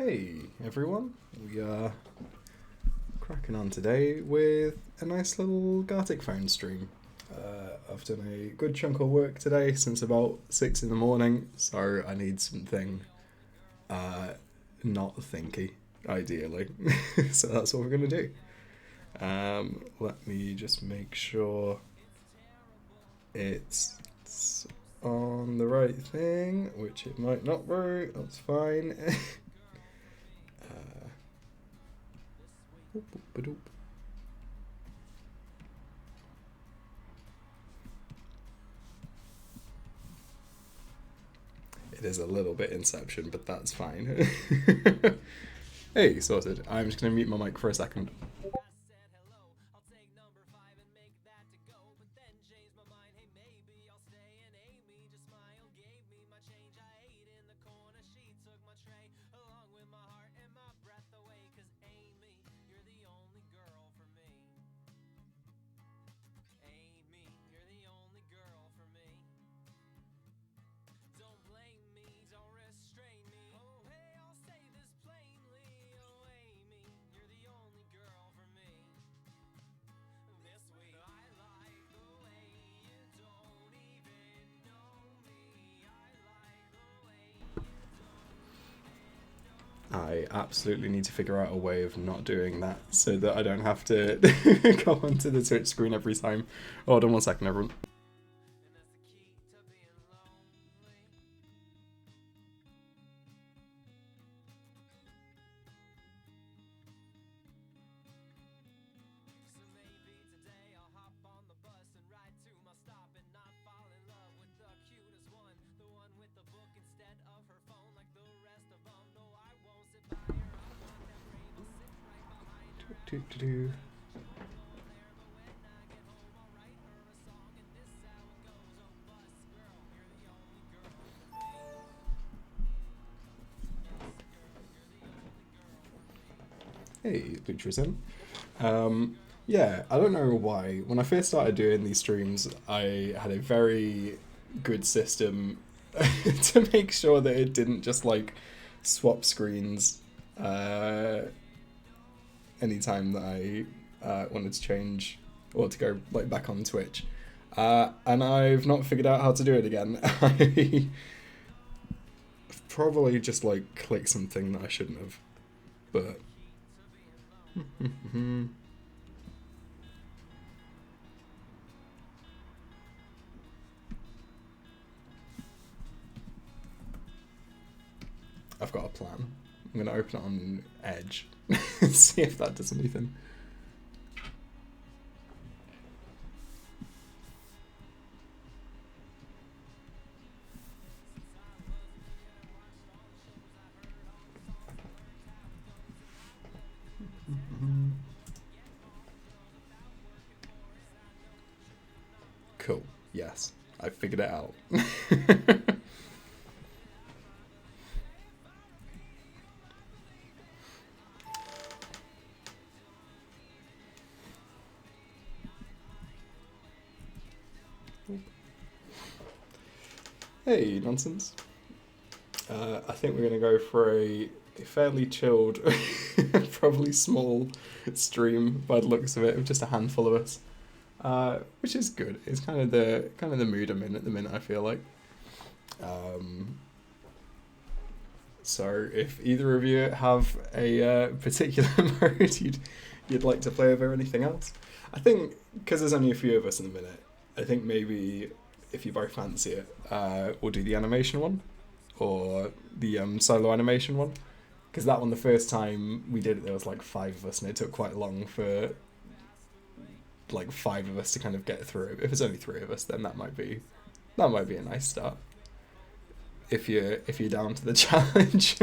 Hey everyone, we are cracking on today with a nice little GARTIC phone stream. I've done a good chunk of work today since about 6 in the morning, so I need something not thinky, ideally. So that's what we're going to do. Let me just make sure it's on the right thing, which it might not be, that's fine. It is a little bit Inception, but that's fine. Hey, sorted. I'm just going to mute my mic for a second. I absolutely need to figure out a way of not doing that so that I don't have to go onto the Twitch screen every time. Hold on one second, everyone. Hey, Lutra's in. Yeah, I don't know why. When I first started doing these streams, I had a very good system to make sure that it didn't just like swap screens anytime that I wanted to change or to go like back on Twitch. And I've not figured out how to do it again. I probably just like clicked something that I shouldn't have, but I've got a plan. I'm gonna open it on Edge, see if that does anything. Cool. Yes, I figured it out. Hey, nonsense. I think we're gonna go for a fairly chilled, probably small stream by the looks of it, with just a handful of us. Which is good. It's kind of the mood I'm in at the minute, I feel like. So if either of you have a particular mode you'd like to play over anything else, I think because there's only a few of us in a minute, I think maybe if you both fancy it, we'll do the animation one or the solo animation one. Because that one, the first time we did it, there was like 5 of us, and it took quite long for like 5 of us to kind of get through it. If it's only 3 of us, then that might be a nice start. If you're down to the challenge.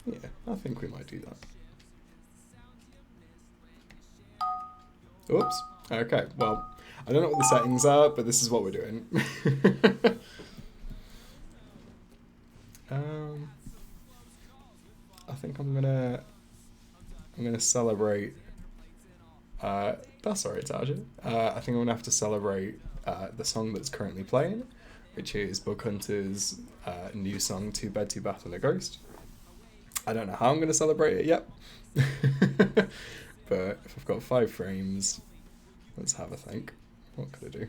Yeah, I think we might do that. Oops. Okay, well, I don't know what the settings are, but this is what we're doing. I think I'm gonna I'm gonna celebrate. That's alright, Taja. I think I'm gonna have to celebrate the song that's currently playing, which is Bug Hunter's new song, Two Bed, Two Bath and a Ghost. I don't know how I'm gonna celebrate it yet, but if I've got 5 frames, let's have a think. What could I do?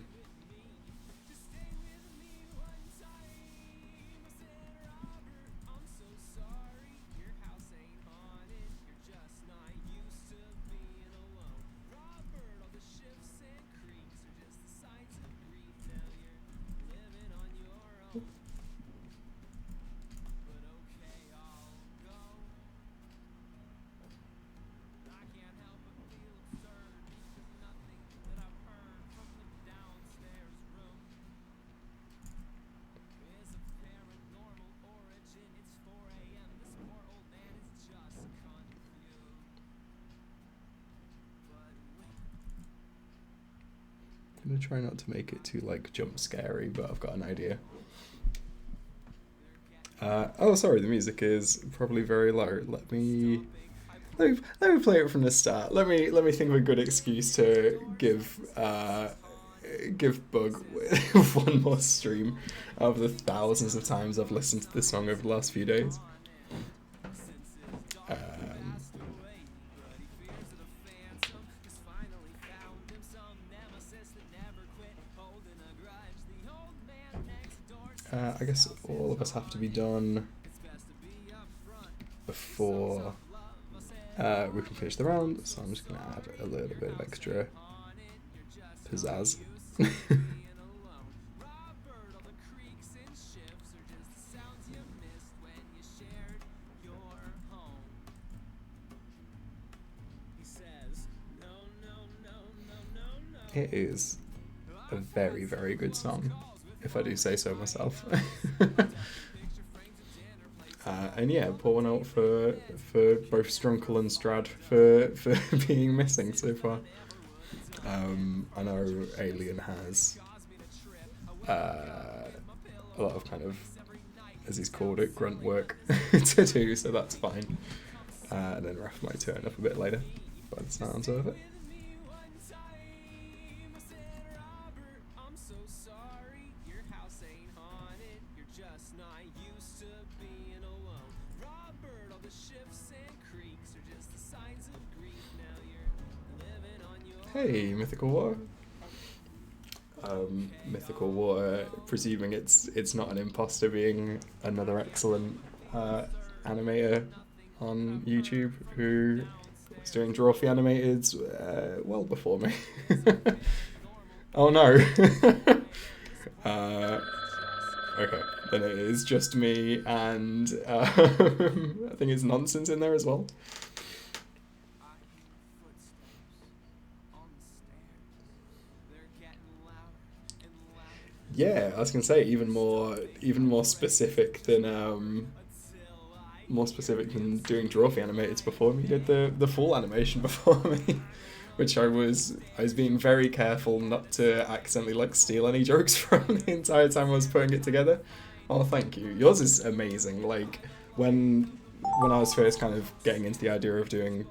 I'm gonna try not to make it too like jump scary, but I've got an idea. Oh, sorry, the music is probably very low. Let me play it from the start. Let me think of a good excuse to give Bug one more stream of the thousands of times I've listened to this song over the last few days. I guess all of us have to be done before we can finish the round, so I'm just going to add a little bit of extra pizzazz. It is a very, very good song, if I do say so myself. And yeah, pour one out for both Strunkle and Strad for being missing so far. I know Alien has a lot of kind of, as he's called it, grunt work to do, so that's fine. And then Raph might turn up a bit later, by the sounds of it. Hey, Mythical Water. Mythical Water, presuming it's not an imposter, being another excellent animator on YouTube who was doing Drawfee Animated well before me. Oh no. Okay, then it is just me, and I think it's Nonsense in there as well. Yeah, I was gonna say even more specific than doing Drawfee Animated before me. Did the full animation before me, which I was being very careful not to accidentally like steal any jokes from the entire time I was putting it together. Oh, thank you. Yours is amazing. Like when I was first kind of getting into the idea of doing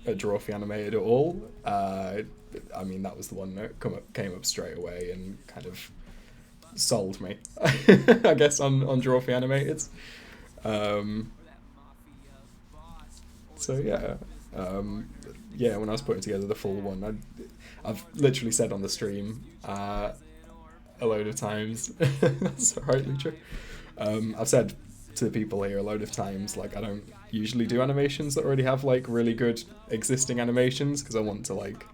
a Drawfee Animated at all, I mean that was the one that came up straight away and kind of sold me, I guess, on Drawfee Animated. So yeah, when I was putting together the full one, I've literally said on the stream a load of times. That's rightly true. I've said to the people here a load of times, like, I don't usually do animations that already have like really good existing animations because I want to like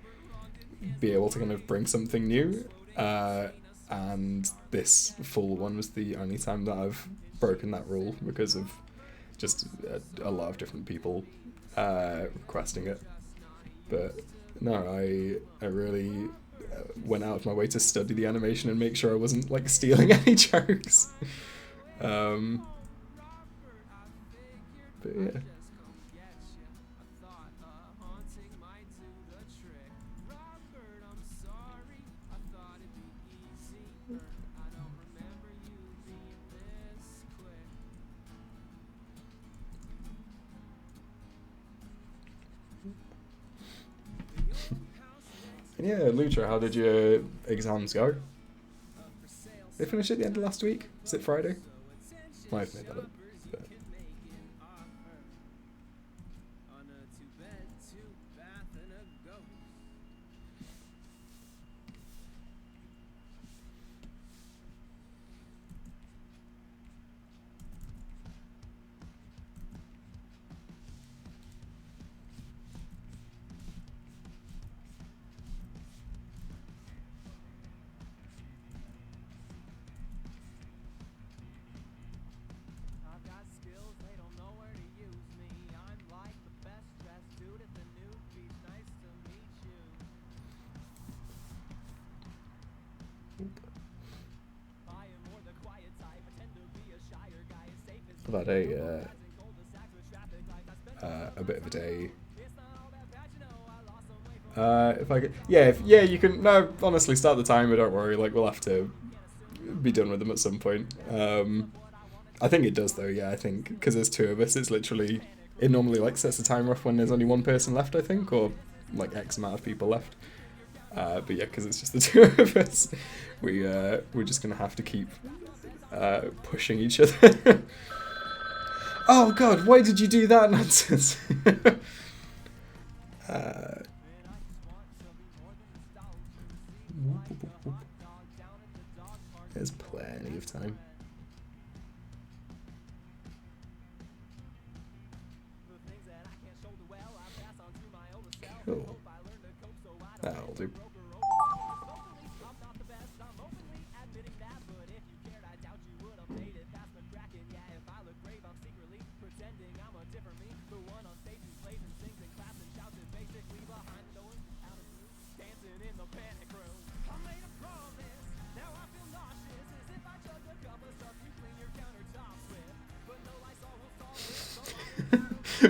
be able to kind of bring something new. And this full one was the only time that I've broken that rule because of just a lot of different people requesting it. But no, I really went out of my way to study the animation and make sure I wasn't like stealing any jokes. But yeah. And yeah, Lutra, how did your exams go? They finished at the end of last week? Is it Friday? Might have made that up. But... I've had a bit of a day. If I could, yeah, you can. No, honestly, start the timer. Don't worry. Like we'll have to be done with them at some point. I think it does though. Yeah, I think because there's two of us, it's literally it normally like sets the timer off when there's only one person left. I think, or like X amount of people left. But yeah, because it's just the two of us, we're just gonna have to keep pushing each other. Oh god, why did you do that nonsense? There's plenty of time. Cool. That'll do.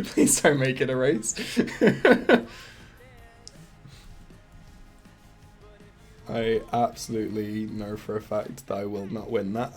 Please don't make it a race. I absolutely know for a fact that I will not win that.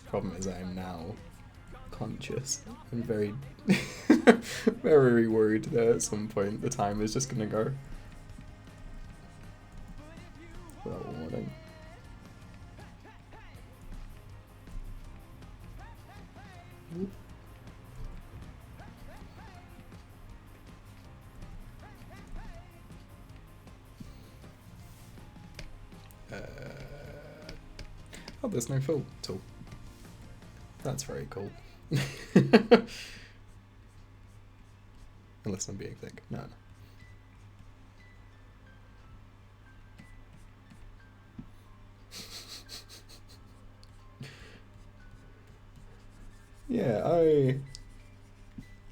Problem is I am now conscious and very very worried that at some point the time is just gonna go without warning. Oh, there's no fill tool. That's very cool. Unless I'm being thick. No. Yeah, I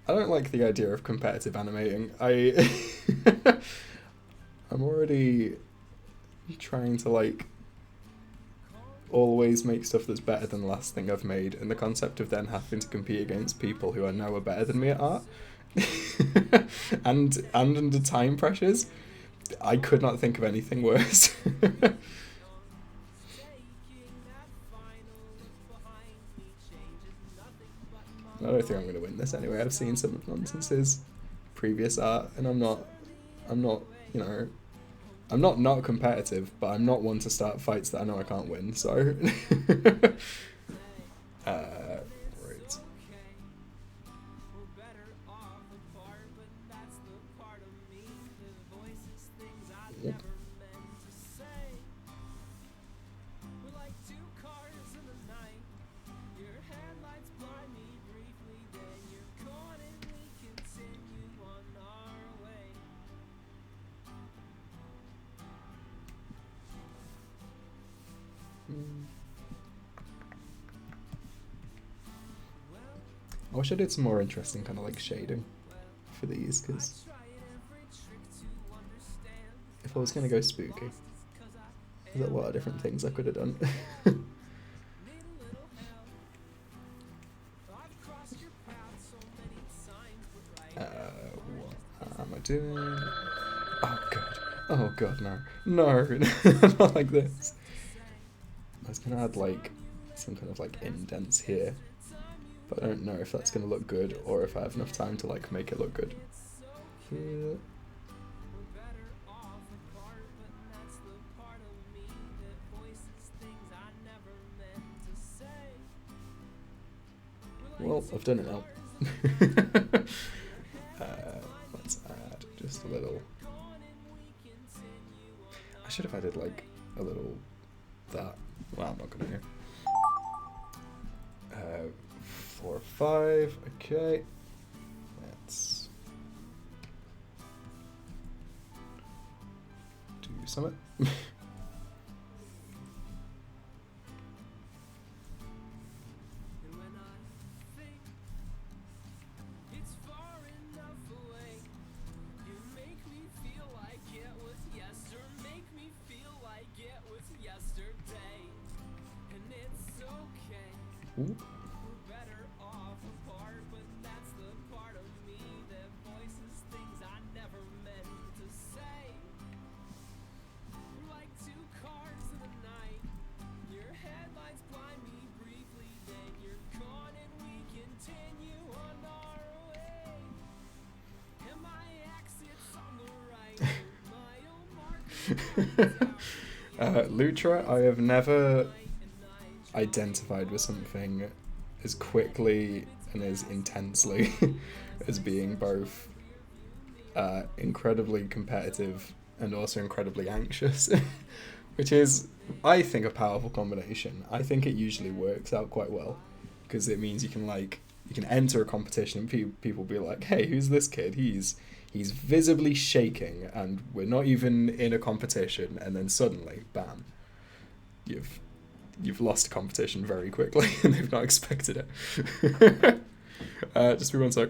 don't like the idea of competitive animating. I'm already trying to like always make stuff that's better than the last thing I've made, and the concept of then having to compete against people who I know are better than me at art and under time pressures, I could not think of anything worse. I don't think I'm going to win this anyway. I've seen some of Nonsense's previous art, and I'm not, you know, I'm not competitive, but I'm not one to start fights that I know I can't win, so... right. Yep. I wish I did some more interesting kind of like shading for these, because if I was going to go spooky, there's a lot of different things I could have done. What am I doing? Oh god. Oh god, no. No, not like this. I was going to add like some kind of like indents here, but I don't know if that's going to look good or if I have enough time to like make it look good. Here. Well, I've done it now. Let's add just a little. I should have added like a little that. Well, I'm not gonna do. 4 or 5. Okay. Let's do something. Ooh. Lutra, I have never identified with something as quickly and as intensely as being both incredibly competitive and also incredibly anxious, which is, I think, a powerful combination. I think it usually works out quite well, because it means you can enter a competition and people be like, hey, who's this kid? He's visibly shaking and we're not even in a competition, and then suddenly, bam, you've lost a competition very quickly and they've not expected it. Just be one sec.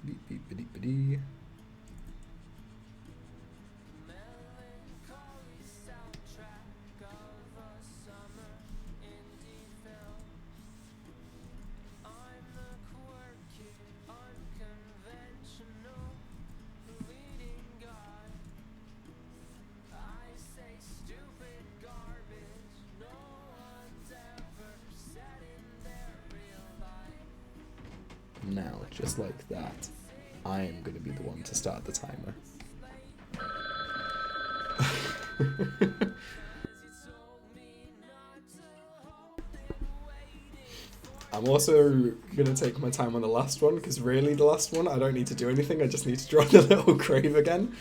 Beep, beep, beep, beep, beep. Now, just like that, I am going to be the one to start the timer. I'm also going to take my time on the last one, because really the last one, I don't need to do anything, I just need to draw the little grave again.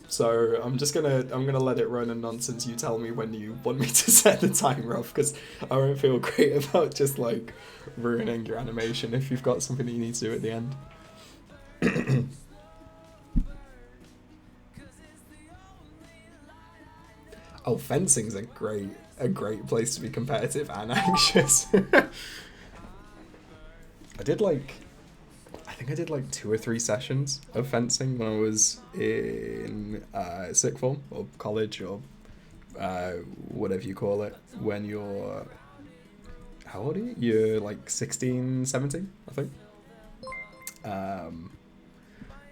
So I'm gonna let it run, and nonsense you tell me when you want me to set the timer off, because I won't feel great about just like ruining your animation if you've got something that you need to do at the end. Oh, fencing's a great place to be competitive and anxious. I think I did like 2 or 3 sessions of fencing when I was in sixth form or college or whatever you call it, when you're, how old are you? You're like 16, 17, I think.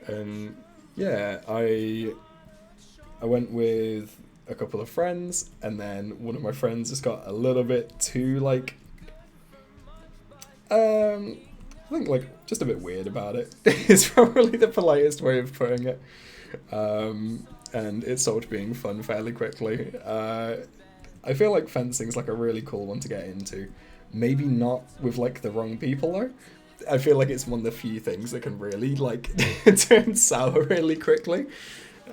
And yeah, I went with a couple of friends, and then one of my friends just got a little bit too like I think like just a bit weird about it is probably the politest way of putting it. And it stopped being fun fairly quickly. I feel like fencing's like a really cool one to get into. Maybe not with like the wrong people though. I feel like it's one of the few things that can really like turn sour really quickly.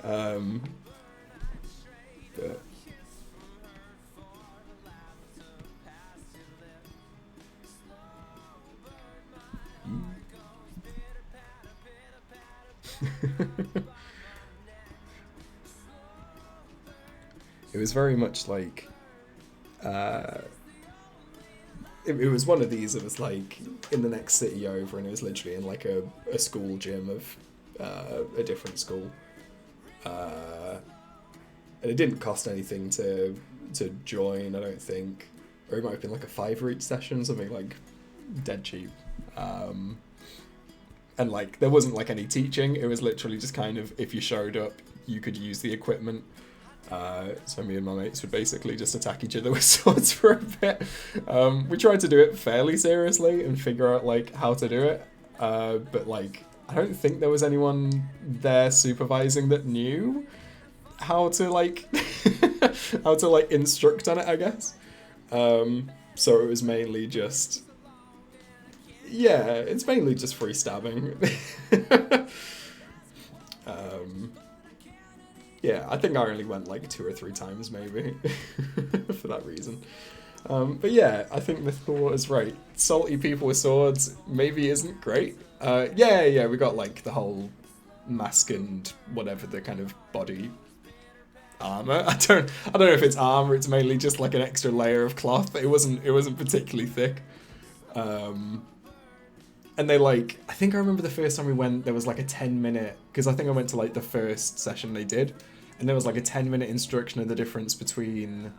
But It was very much like it was one of these. It was like in the next city over, and it was literally in like a school gym of a different school, and it didn't cost anything to join, I don't think, or it might have been like a $5 each session, something like dead cheap. And like there wasn't like any teaching. It was literally just kind of, if you showed up, you could use the equipment. So me and my mates would basically just attack each other with swords for a bit. We tried to do it fairly seriously and figure out like how to do it, but like I don't think there was anyone there supervising that knew how to like how to like instruct on it, I guess. So it was mainly just, yeah, it's mainly just free stabbing. Yeah, I think I only went like 2 or 3 times maybe for that reason. But yeah, I think Mythical Water's right. Salty people with swords maybe isn't great. Yeah, we got like the whole mask and whatever, the kind of body armor. I don't know if it's armor. It's mainly just like an extra layer of cloth. But it wasn't particularly thick. And they like, I think I remember the first time we went, there was like a 10-minute, because I think I went to like the first session they did, and there was like a 10-minute instruction of the difference between,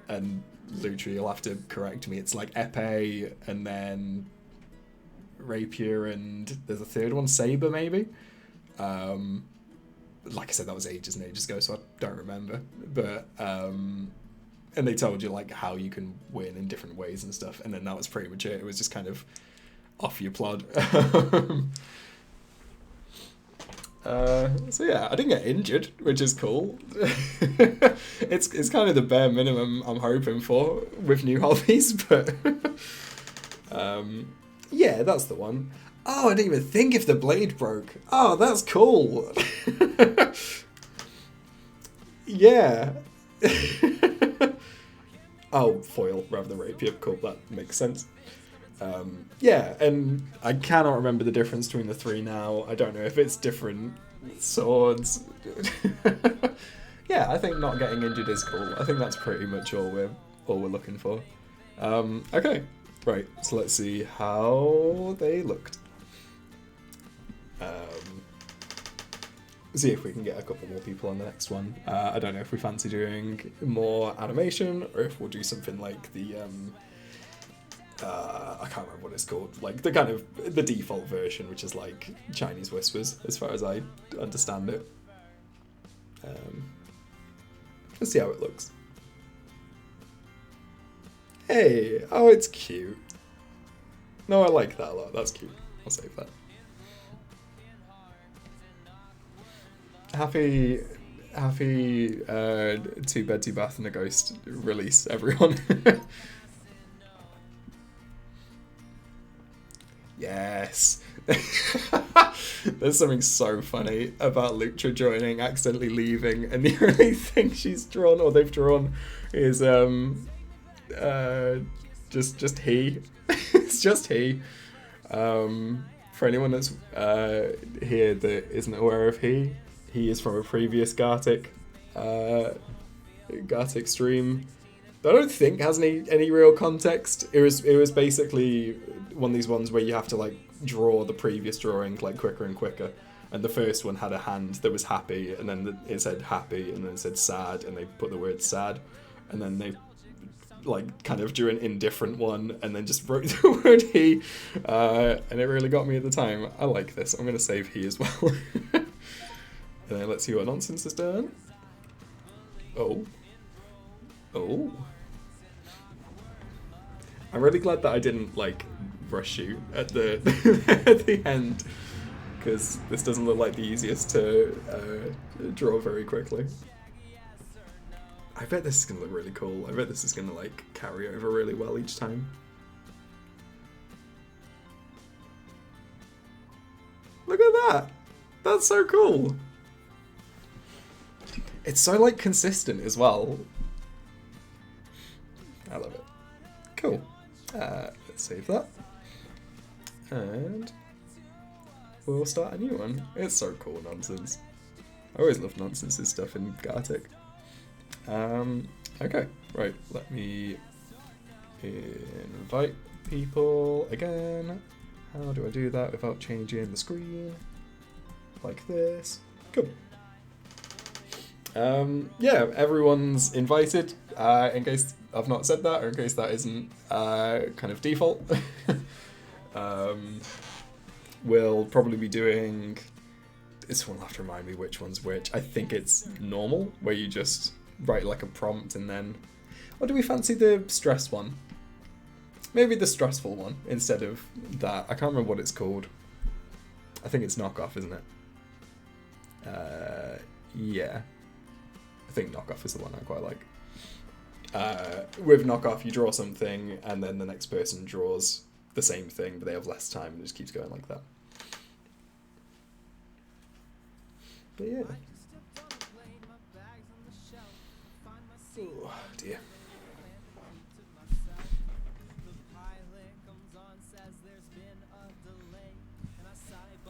and Lucha, you'll have to correct me, it's like epee, and then rapier, and there's a third one, saber maybe. Like I said, that was ages and ages ago, so I don't remember. But, and they told you like how you can win in different ways and stuff, and then that was pretty much it. It was just kind of off your plod. So yeah, I didn't get injured, which is cool. It's kind of the bare minimum I'm hoping for with new hobbies, but yeah, that's the one. Oh, I didn't even think if the blade broke. Oh, that's cool. Yeah. Oh, foil rather than rapier. Cool, that makes sense. Yeah, and I cannot remember the difference between the 3 now. I don't know if it's different swords. Yeah, I think not getting injured is cool. I think that's pretty much all we're looking for. Okay, right. So let's see how they looked. See if we can get a couple more people on the next one. I don't know if we fancy doing more animation or if we'll do something like the I can't remember what it's called, like the kind of the default version, which is like Chinese whispers as far as I understand it. Let's see how it looks. Hey, oh, it's cute. No, I like that a lot. That's cute. I'll save that. Happy 2 bed 2 bath and a ghost release, everyone. Yes. There's something so funny about Lucha joining, accidentally leaving, and the only thing she's drawn, or they've drawn, is just he. It's just he. For anyone that's here that isn't aware of he is from a previous GARTIC stream. I don't think has any real context. It was basically one of these ones where you have to like draw the previous drawing like quicker and quicker. And the first one had a hand that was happy, and then it said happy, and then it said sad, and they put the word sad, and then they like kind of drew an indifferent one, and then just wrote the word he, and it really got me at the time. I like this. I'm gonna save he as well. And then let's see what nonsense is done. Oh. I'm really glad that I didn't like rush you at the at the end, because this doesn't look like the easiest to draw very quickly. I bet this is gonna look really cool. I bet this is gonna like carry over really well each time. Look at that! That's so cool. It's so like consistent as well. I love it. Cool. Let's save that. And we'll start a new one. It's so cool nonsense. I always love nonsense stuff in GARTIC. Okay, right, let me invite people again. How do I do that without changing the screen? Like this. Cool. Yeah, everyone's invited, in case I've not said that, or in case that isn't kind of default. We'll probably be doing... This one will have to remind me which one's which. I think it's normal, where you just write like a prompt and then... Or do we fancy the stress one? Maybe the stressful one instead of that. I can't remember what it's called. I think it's knockoff, isn't it? Yeah. I think knockoff is the one I quite like. With knockoff, you draw something and then the next person draws the same thing, but they have less time and it just keeps going like that. But yeah. Oh dear.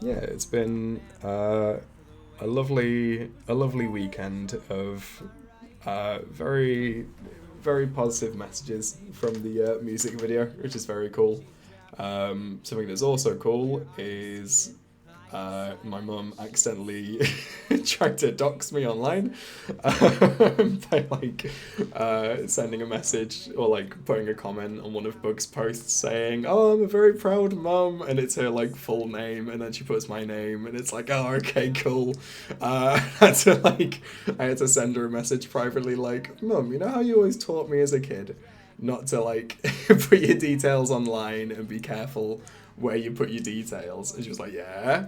Yeah, it's been a lovely weekend of very positive messages from the music video, which is very cool. Something that's also cool is my mum accidentally tried to dox me online by like sending a message or like putting a comment on one of Bug's posts saying, "Oh, I'm a very proud mum," and it's her like full name, and then she puts my name, and it's like, oh, okay, cool. I had to send her a message privately like, "Mum, you know how you always taught me as a kid not to like put your details online and be careful where you put your details?" And she was like, "Yeah.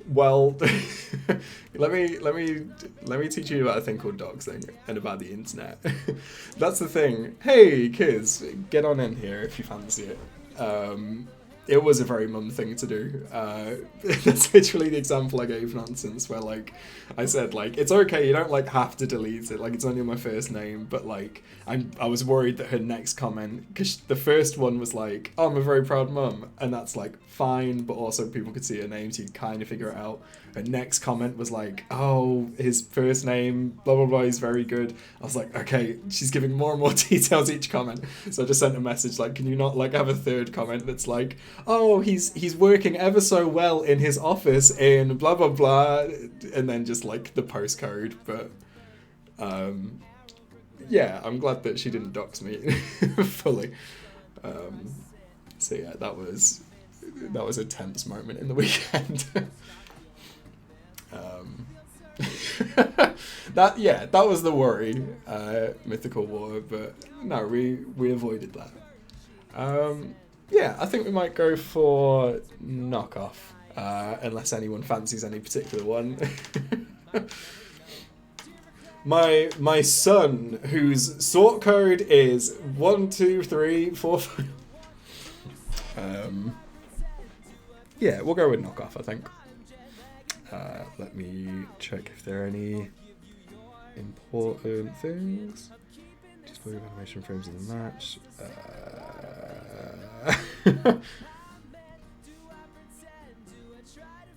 Well, let me teach you about a thing called doxing and about the internet." That's the thing. Hey kids, get on in here if you fancy it. It was a very mum thing to do. That's literally the example I gave nonsense, where like I said like it's okay, you don't like have to delete it, like it's only my first name, but like I was worried that her next comment, because the first one was like, "Oh, I'm a very proud mum," and that's like fine, but also people could see her name, so you kind of figure it out. Her next comment was like, "Oh, his first name, blah blah blah, he's very good." I was like, okay, she's giving more and more details each comment, so I just sent a message like, "Can you not like have a third comment that's like, oh, he's working ever so well in his office in blah blah blah," and then just like the postcode. But yeah, I'm glad that she didn't dox me fully. So yeah, that was a tense moment in the weekend. That was the worry, Mythical War, but no, we avoided that. Yeah, I think we might go for knockoff, unless anyone fancies any particular one. My son, whose sort code is 12345. Yeah, we'll go with knockoff, I think. Let me check if there are any important things. Display of animation frames in the match.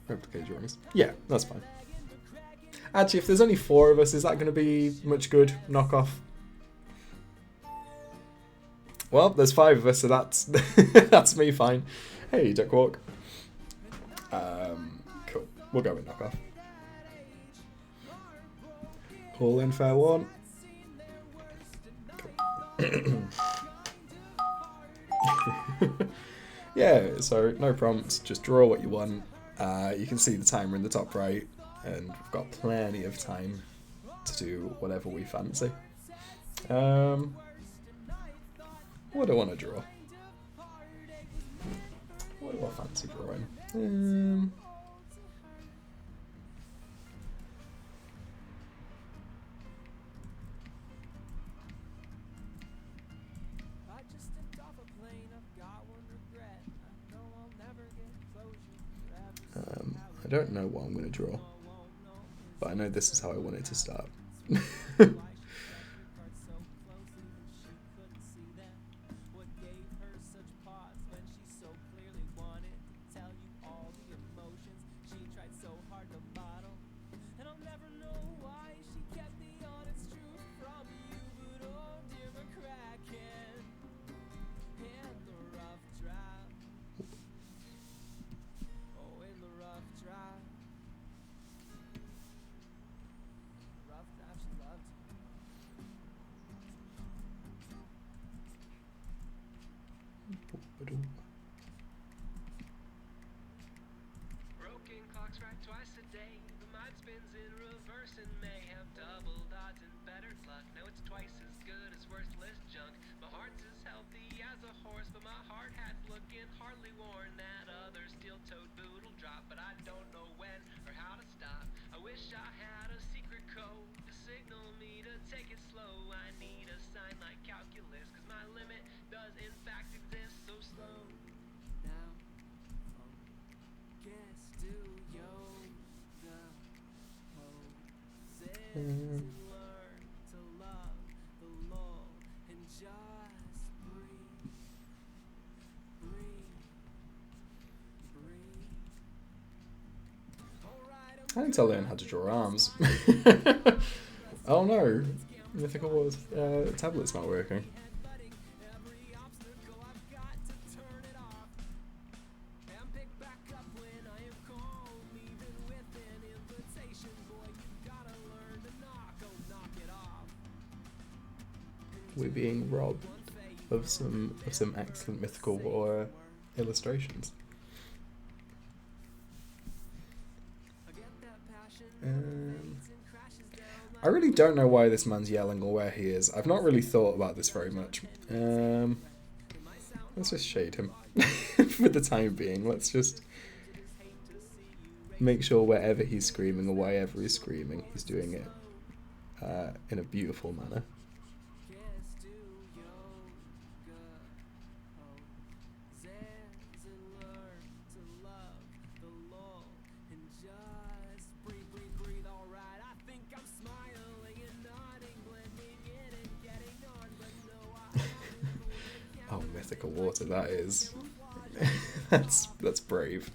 Replicate drawings. Yeah, that's fine. Actually, if there's only 4 of us, is that going to be much good? Knockoff. Well, there's 5 of us, so that's that's me fine. Hey, Duck Walk. Cool. We'll go with knockoff. All in fair one. Cool. Yeah, so no prompts, just draw what you want. You can see the timer in the top right, and we've got plenty of time to do whatever we fancy. What do I want to draw? What do I fancy drawing? I don't know what I'm going to draw, but I know this is how I want it to start. Broken clocks strike twice a day. The mind spins in reverse and may have double odds and better luck. No, it's twice as good as worthless junk. My heart's as healthy as a horse, but my hard hat's looking hardly worn. That other steel-toed boot'll drop, but I don't know when or how to stop. I wish I had a secret code to signal me to take it slow. I need a sign like calculus, cause my limit does in fact exist. So slow now. Guess do yoga poses and learn to love the lull and just breathe, breathe, breathe. I need to learn how to draw arms. Oh no, Mythical Wars tablet's not working. We're being robbed of some excellent Mythical War illustrations. I really don't know why this man's yelling or where he is. I've not really thought about this very much. Let's just shade him for the time being. Let's just make sure wherever he's screaming or wherever he's screaming, he's doing it in a beautiful manner. Oh, mythical water, that is. that's brave.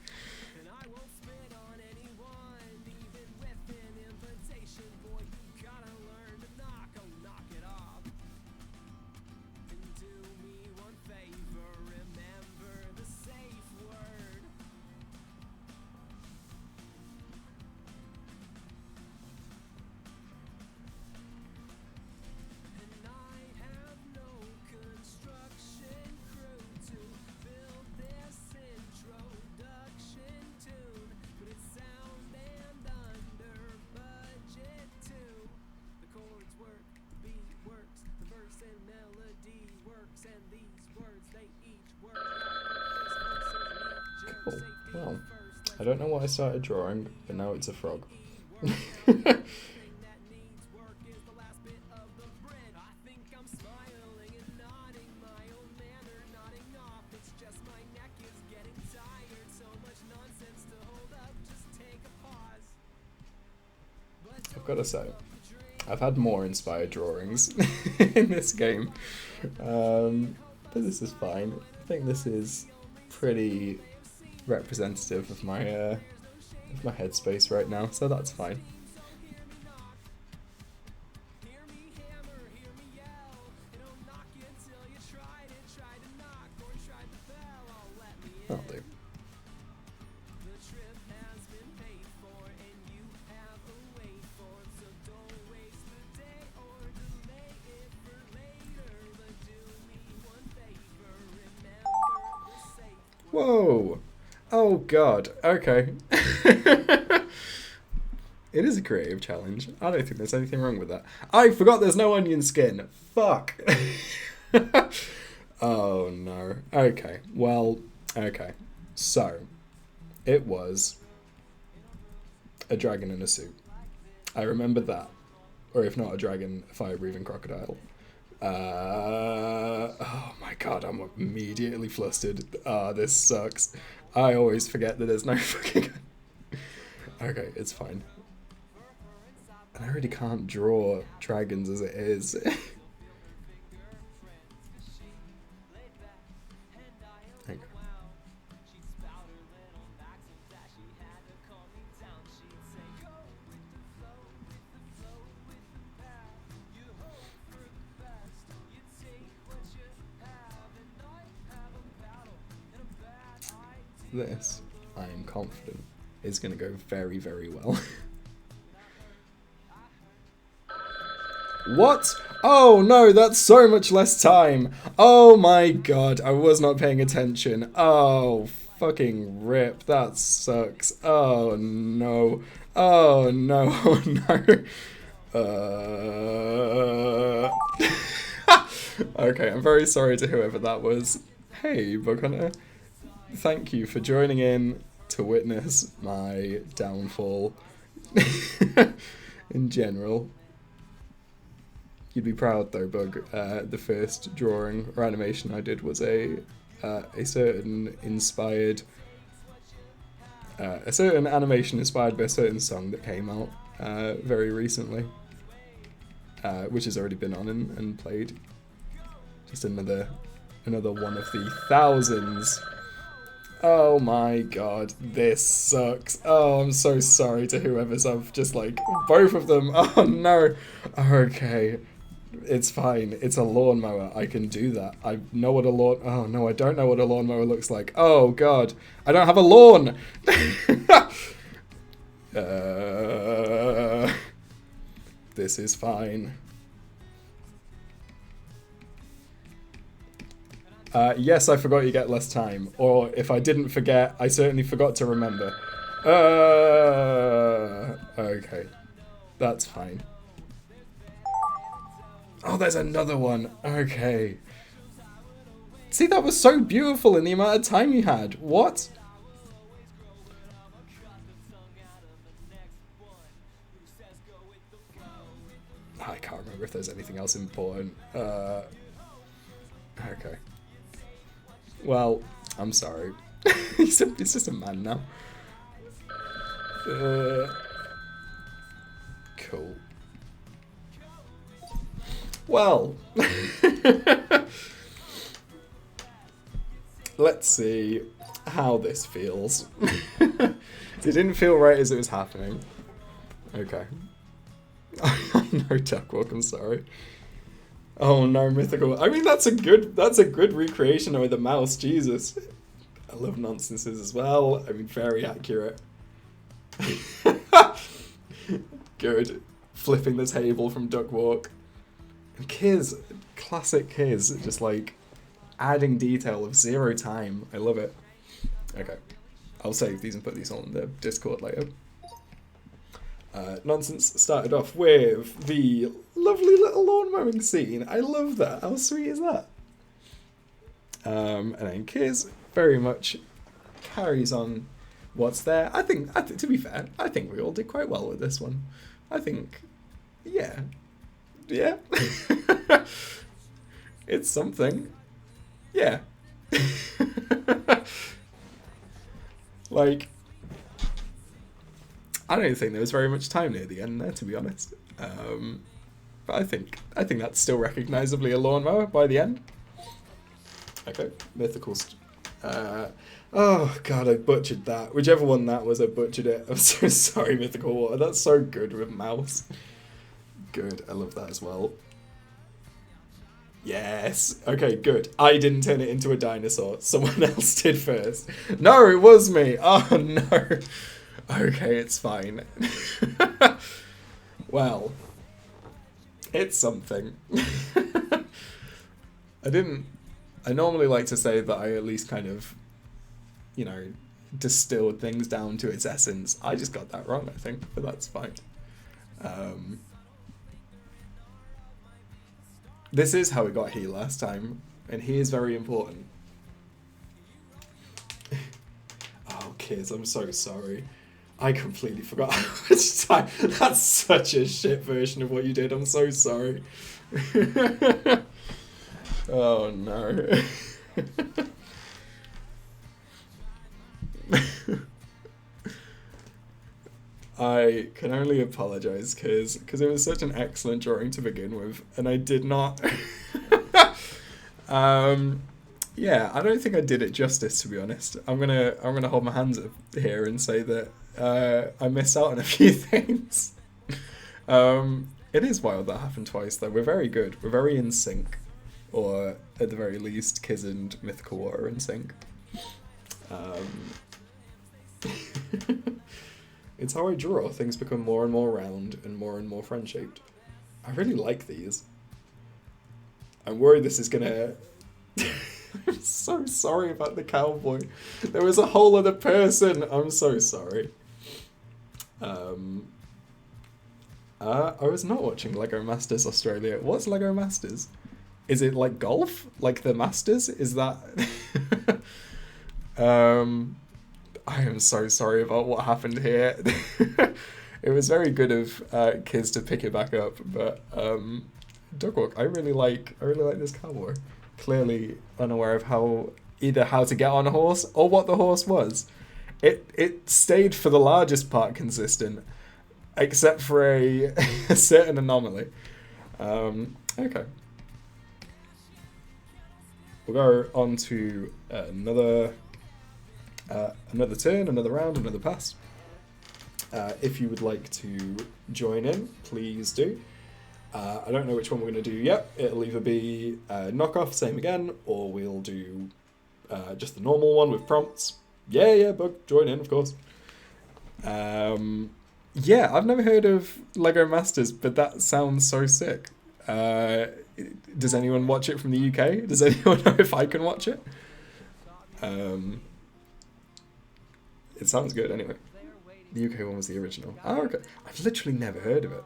Cool. Well, I don't know what I started drawing, but now it's a frog. I've got to say, I've had more inspired drawings in this game, but this is fine. I think this is pretty representative of my headspace right now, so that's fine. That'll do. Whoa! Oh god, okay. It is a creative challenge. I don't think there's anything wrong with that. I forgot there's no onion skin. Fuck. Oh no. Okay, well, okay. So, it was a dragon in a suit. I remember that. Or if not a dragon, a fire-breathing crocodile. Oh my god, I'm immediately flustered. This sucks. I always forget that there's no fucking... Okay, it's fine. And I really can't draw dragons as it is. Okay. This, I am confident, is going to go very, very well. What? Oh no, that's so much less time. Oh my god, I was not paying attention. Oh, fucking rip. That sucks. Oh no. Oh no. Oh no. Okay, I'm very sorry to whoever that was. Hey, Bug Hunter. Thank you for joining in to witness my downfall in general. You'd be proud though, Bug. The first drawing or animation I did was a certain animation inspired by a certain song that came out very recently, which has already been on and played. Just another one of the thousands. Oh my god, this sucks. Oh, I'm so sorry to whoever's I've just like both of them. Oh no. Okay. It's fine. It's a lawnmower. I can do that. I know what a lawn... Oh, no, I don't know what a lawnmower looks like. Oh, God. I don't have a lawn! This is fine. Yes, I forgot you get less time. Or if I didn't forget, I certainly forgot to remember. Okay. That's fine. Oh, there's another one. Okay. See, that was so beautiful in the amount of time you had. What? I can't remember if there's anything else important. Okay. Well, I'm sorry. He's just a man now. Cool. Well, let's see how this feels. It didn't feel right as it was happening. Okay. I know, Duckwalk, I'm sorry. Oh no, mythical. I mean, that's a good recreation of the mouse, Jesus. I love nonsenses as well. I mean, very accurate. Good. Flipping the table from Duckwalk. And Kiz, classic Kiz, just like adding detail of 0 time. I love it. Okay, I'll save these and put these on the Discord later. Nonsense started off with the lovely little lawn mowing scene. I love that. How sweet is that? And then Kiz very much carries on what's there. I think, to be fair, I think we all did quite well with this one. I think, yeah. It's something. Yeah. Like, I don't think there was very much time near the end there, to be honest. But I think that's still recognisably a lawnmower by the end. Okay, mythical. Oh god, I butchered that. Whichever one that was, I butchered it. I'm so sorry, mythical water. That's so good with mouse. Good, I love that as well. Yes. Okay, good. I didn't turn it into a dinosaur. Someone else did first. No, it was me. Oh no. Okay, it's fine. Well, it's something. I normally like to say that I at least kind of, you know, distilled things down to its essence. I just got that wrong, I think, but that's fine. This is how we got he last time, and he is very important. Oh, kids, I'm so sorry. I completely forgot how much time. That's such a shit version of what you did. I'm so sorry. Oh no. I can only apologize because it was such an excellent drawing to begin with, and I did not. Yeah, I don't think I did it justice, to be honest. I'm gonna hold my hands up here and say that I missed out on a few things. It is wild that happened twice, though. We're very good. We're very in sync, or at the very least, Kiz and Mythical Water are in sync. It's how I draw. Things become more and more round and more friend-shaped. I really like these. I'm worried this is gonna... I'm so sorry about the cowboy. There was a whole other person. I'm so sorry. I was not watching Lego Masters Australia. What's Lego Masters? Is it like golf? Like the Masters? Is that... I am so sorry about what happened here. It was very good of kids to pick it back up, but Dog Walk, I really like this cowboy. Clearly unaware of how to get on a horse or what the horse was. It stayed for the largest part consistent, except for a certain anomaly. Okay. We'll go on to another turn, another round, another pass. If you would like to join in, please do. I don't know which one we're going to do yet. It'll either be knockoff, same again, or we'll do just the normal one with prompts. Yeah, Bug, join in, of course. Yeah, I've never heard of Lego Masters, but that sounds so sick. Does anyone watch it from the UK? Does anyone know if I can watch it? It sounds good anyway. The UK one was the original. Oh, okay. I've literally never heard of it.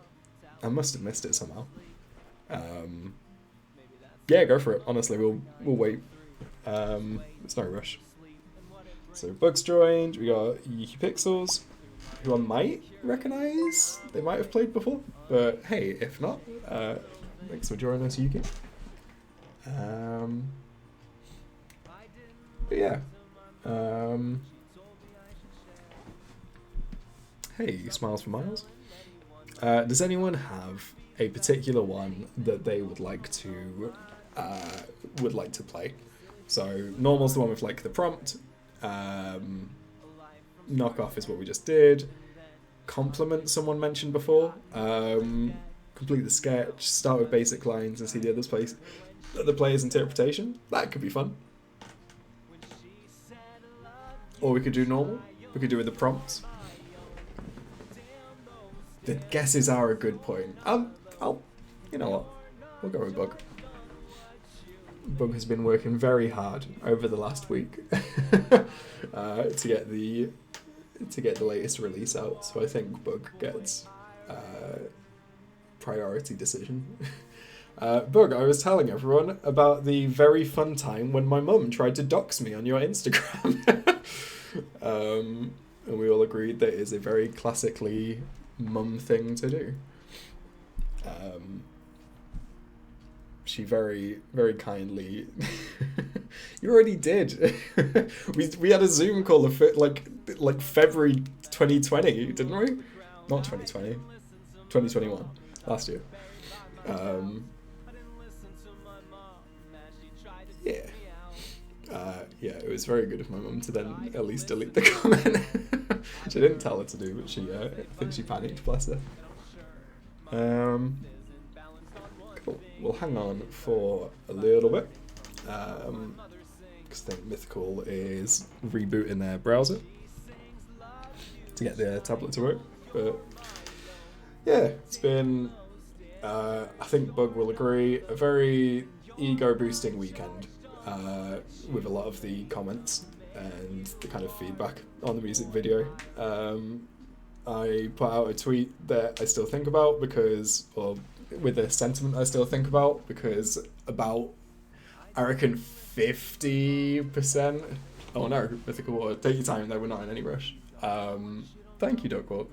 I must have missed it somehow. Yeah, go for it. Honestly, we'll wait. It's no rush. So Bugs joined. We got Yuki Pixels, who I might recognise. They might have played before, but hey, if not, thanks for joining us, Yuki. But yeah. Hey, Smiles for Miles. Does anyone have a particular one that they would like to play? So normal's the one with like the prompt. Knockoff is what we just did. Compliment someone mentioned before. Complete the sketch. Start with basic lines and see the other player's interpretation. That could be fun. Or we could do normal. We could do with the prompts. The guesses are a good point. You know what? We'll go with Bug. Bug has been working very hard over the last week to get the latest release out. So I think Bug gets priority decision. Bug, I was telling everyone about the very fun time when my mum tried to dox me on your Instagram. And we all agreed that it is a very classically mum thing to do. She very, very kindly... You already did. we had a Zoom call of like February 2020, didn't we? Not 2020. 2021. Last year. Yeah. Yeah, it was very good of my mum to then at least delete the comment. She didn't tell her to do, but I think she panicked, bless her. Cool. We'll hang on for a little bit. Because I think Mythical is rebooting their browser to get their tablet to work. But yeah, it's been, I think Bug will agree, a very ego-boosting weekend. With a lot of the comments and the kind of feedback on the music video. I put out a tweet that I still think about with a sentiment I still think about, because about, I reckon 50%, oh no, Mythical Water, take your time, though, we're not in any rush. Thank you, Duckwalk.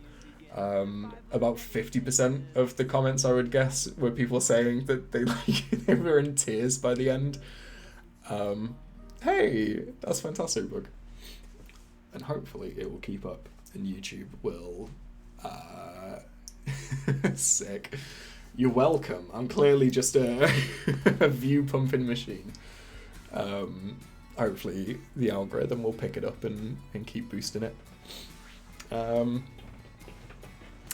About 50% of the comments, I would guess, were people saying that they were in tears by the end. Hey, that's fantastic, Bug. And hopefully it will keep up and YouTube will... Sick. You're welcome. I'm clearly just a view pumping machine. Hopefully the algorithm will pick it up and keep boosting it.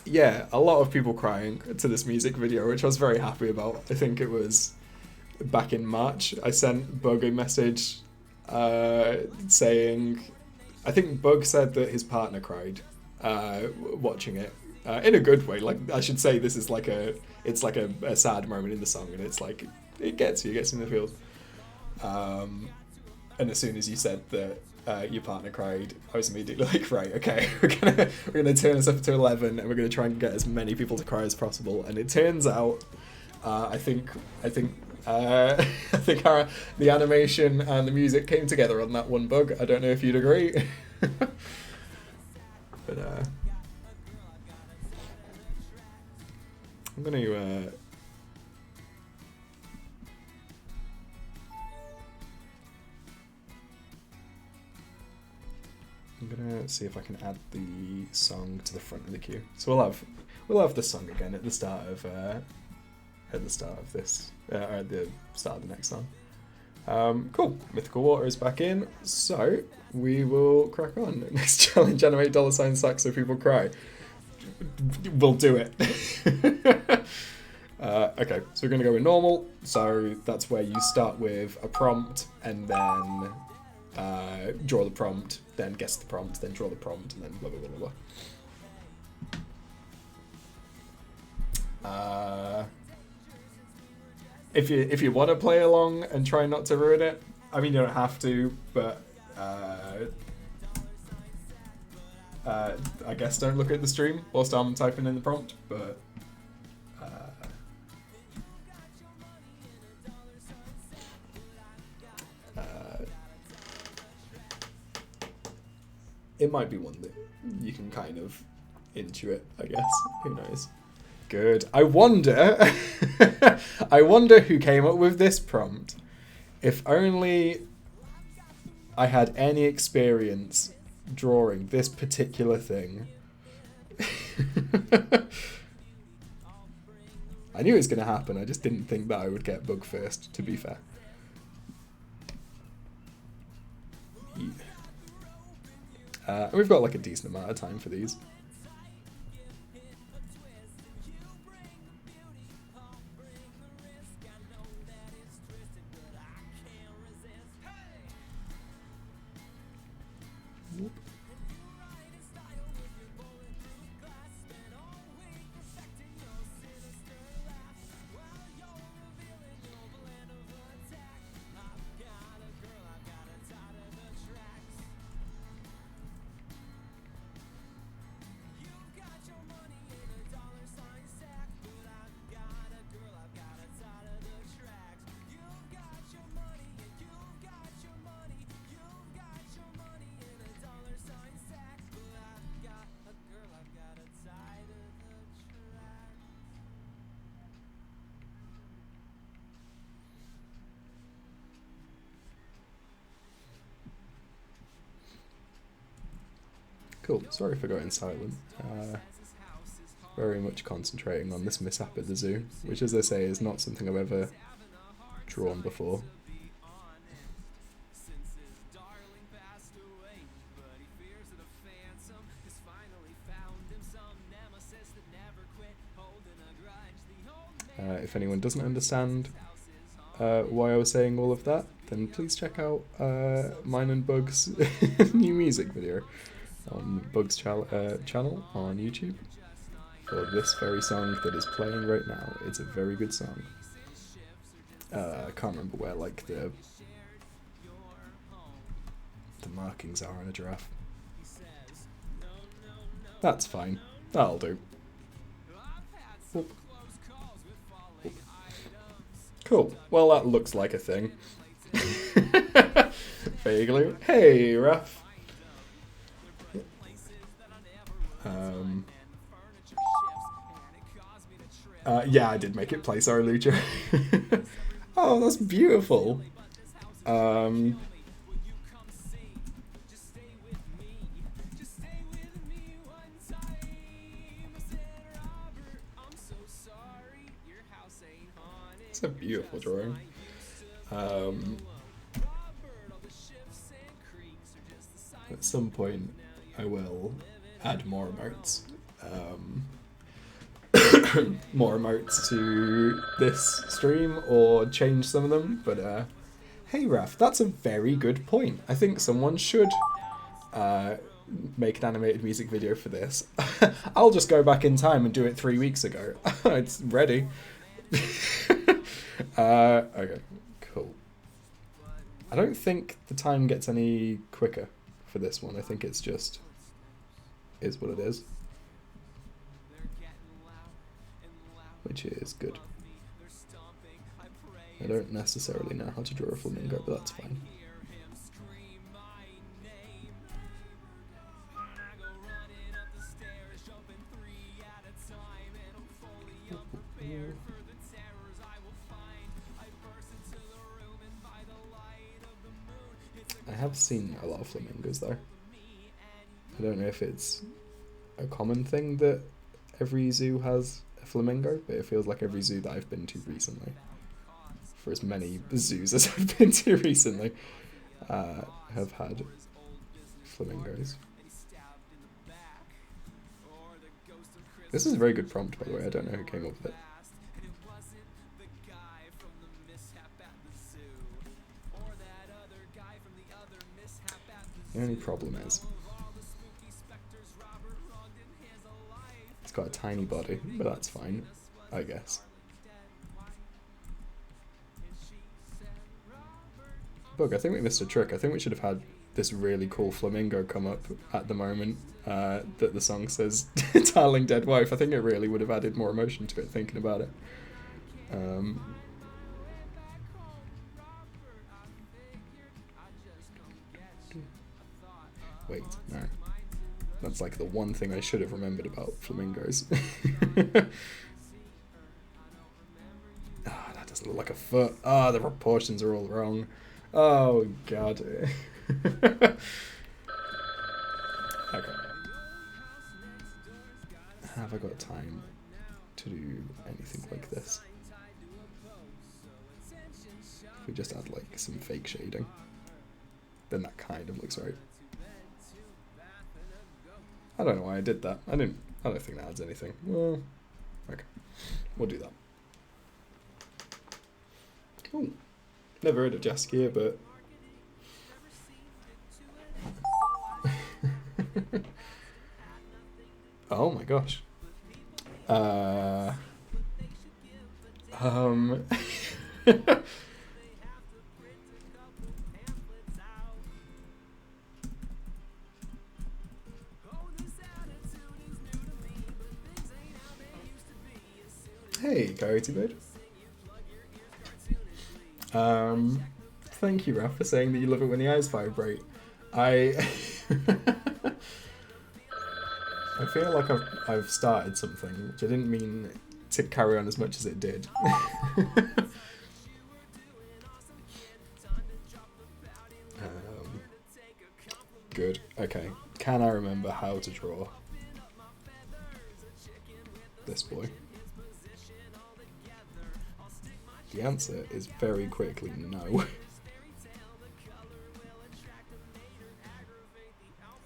Yeah, a lot of people crying to this music video, which I was very happy about. I think it was back in March. I sent Bug a message saying, I think Bug said that his partner cried watching it, in a good way. Like, I should say, this is like it's like a sad moment in the song, and it's like it gets in the feels. And as soon as you said that your partner cried, I was immediately like, right, okay, we're gonna turn this up to 11, and we're gonna try and get as many people to cry as possible. And it turns out, I think the animation and the music came together on that one bug. I don't know if you'd agree, but I'm gonna. I'm gonna see if I can add the song to the front of the queue. So we'll have the song again at the start of this, at the start of the next song. Cool. Mythical Water is back in, so we will crack on. Next challenge: animate $ sack so people cry. We'll do it. Okay, so we're gonna go with normal. So that's where you start with a prompt and then draw the prompt, then guess the prompt, then draw the prompt, and then blah blah blah blah blah. If you want to play along and try not to ruin it, I mean, you don't have to, but I guess don't look at the stream whilst I'm typing in the prompt, but it might be one that you can kind of intuit, I guess. Who knows? Good. I wonder who came up with this prompt. If only I had any experience drawing this particular thing. I knew it was going to happen. I just didn't think that I would get bug first, to be fair. We've got like a decent amount of time for these. Cool, sorry for going silent. Very much concentrating on this mishap at the zoo, which, as I say, is not something I've ever drawn before. If anyone doesn't understand why I was saying all of that, then please check out mine and Bug's new music video on Bug's channel on YouTube for this very song that is playing right now. It's a very good song. I can't remember where like the markings are on a giraffe. That's fine. That'll do. Whoop. Whoop. Cool. Well, that looks like a thing. Vaguely. Hey, Raph. Yeah, I did make it play. Sorry, Lucha. Oh, that's beautiful. It's a beautiful drawing. At some point, I will add more emotes. More emotes to this stream or change some of them, but hey Raf, that's a very good point. I think someone should make an animated music video for this. I'll just go back in time and do it 3 weeks ago. It's ready. Okay, cool. I don't think the time gets any quicker for this one. I think it's just is what it is, which is good. I don't necessarily know how to draw a flamingo, but that's fine. I have seen a lot of flamingos though. I don't know if it's a common thing that every zoo has a flamingo, but it feels like every zoo that I've been to recently, for as many zoos as I've been to recently, have had flamingos. This is a very good prompt, by the way. I don't know who came up with it. The only problem is it's got a tiny body, but that's fine, I guess. Bug, I think we missed a trick. I think we should have had this really cool flamingo come up at the moment that the song says "Darling Dead Wife." I think it really would have added more emotion to it, thinking about it. Wait, no. That's like the one thing I should have remembered about flamingos. Ah, that doesn't look like a foot. Ah, the proportions are all wrong. Oh, God. Okay. Have I got time to do anything like this? If we just add like some fake shading, then that kind of looks right. I don't know why I did that. I don't think that adds anything. Well, okay. We'll do that. Ooh. Never heard of Jaskia, but oh my gosh. Hey, Coyote Bird. Thank you, Raph, for saying that you love it when the eyes vibrate. I feel like I've started something, which I didn't mean to carry on as much as it did. Good. Okay. Can I remember how to draw this boy? The answer is very quickly no.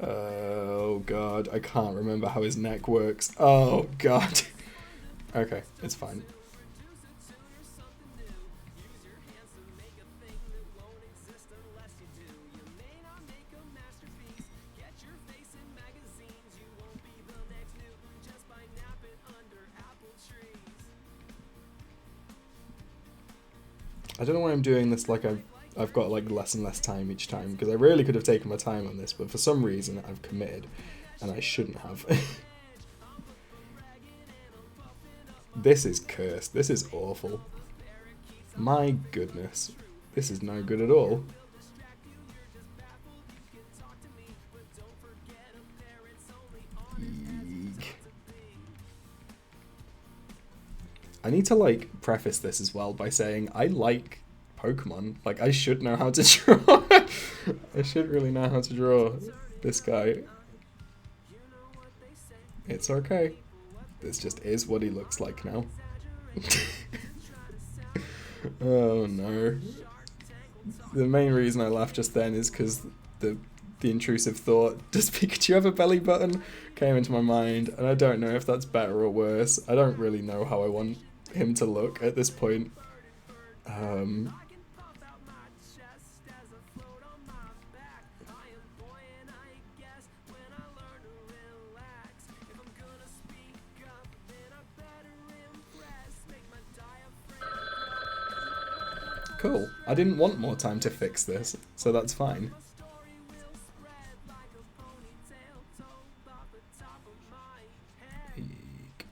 Oh god, I can't remember how his neck works. Oh god. Okay, it's fine. I don't know why I'm doing this like I've got like less and less time each time, because I really could have taken my time on this, but for some reason I've committed and I shouldn't have. This is cursed. This is awful. My goodness. This is no good at all. Eek. I need to like preface this as well by saying I like Pokemon. Like, I should know how to draw. I should really know how to draw this guy. It's okay. This just is what he looks like now. Oh no. The main reason I laughed just then is because the intrusive thought, does Pikachu have a belly button, came into my mind, and I don't know if that's better or worse. I don't really know how I want him to look at this point. cool. I didn't want more time to fix this, so that's fine. Eek.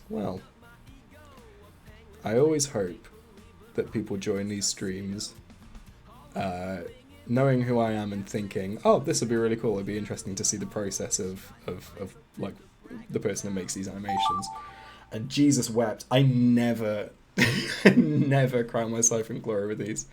Well, I always hope that people join these streams knowing who I am and thinking, oh, this would be really cool. It'd be interesting to see the process of like the person that makes these animations. And Jesus wept. I never, never crown myself in glory with these.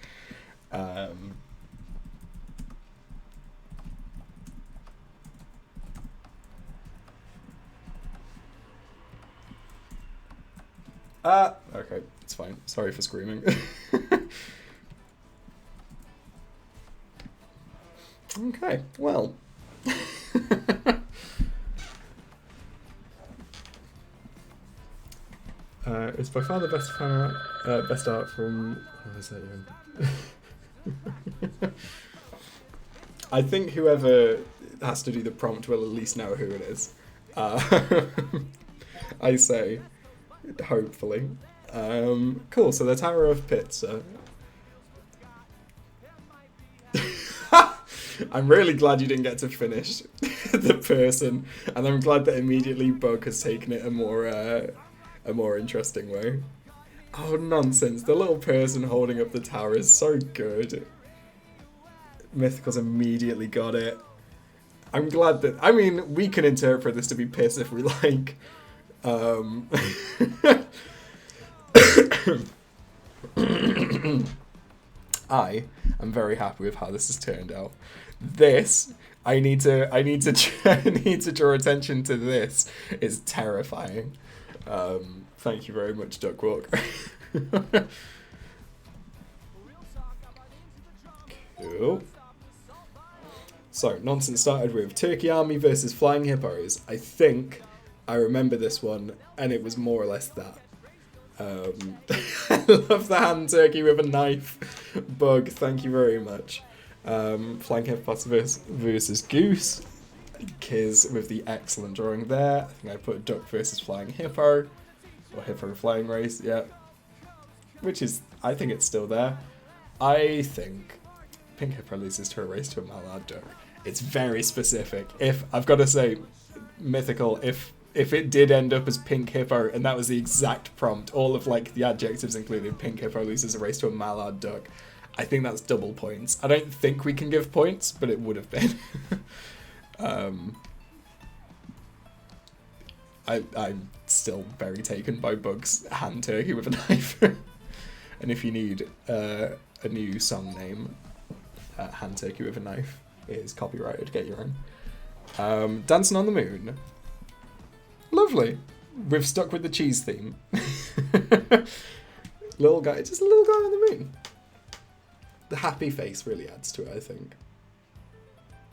Okay, it's fine. Sorry for screaming. Okay, well. It's by far the best art from... Oh, is that you? I think whoever has to do the prompt will at least know who it is. I say, hopefully. Cool, so the Tower of Pizza. I'm really glad you didn't get to finish the person, and I'm glad that immediately Bug has taken it a more interesting way. Oh, nonsense. The little person holding up the tower is so good. Mythical's immediately got it. I'm glad that... I mean, we can interpret this to be piss if we like. I am very happy with how this has turned out. This, I need to draw attention to this. It's terrifying. Thank you very much, Duckwalk. Cool. So, nonsense started with Turkey Army versus Flying Hippos. I think I remember this one, and it was more or less that. I love the hand turkey with a knife. Bug, thank you very much. Flying Hippos versus Goose. Kiz with the excellent drawing there. I think I put Duck versus Flying Hippo. Or Hippo Flying Race, yeah. Which is, I think it's still there. I think Pink Hippo loses to a race to a mallard duck. It's very specific. If, I've got to say, Mythical, if it did end up as Pink Hippo, and that was the exact prompt, all of like the adjectives included, Pink Hippo loses a race to a mallard duck, I think that's double points. I don't think we can give points, but it would have been. I'm still very taken by Bug's hand turkey with a knife. And if you need a new song name, hand turkey with a knife is copyrighted, get your own. Dancing on the Moon. Lovely. We've stuck with the cheese theme. Little guy, just a little guy on the moon. The happy face really adds to it, I think.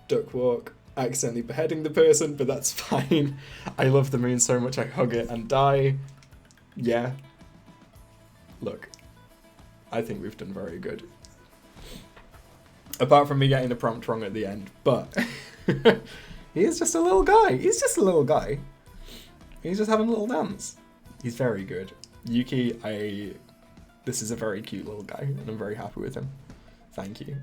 Duck walk, accidentally beheading the person, but that's fine. I love the moon so much I hug it and die. Yeah. Look, I think we've done very good. Apart from me getting the prompt wrong at the end, but he is just a little guy. He's just a little guy. He's just having a little dance. He's very good. Yuki, this is a very cute little guy, and I'm very happy with him. Thank you.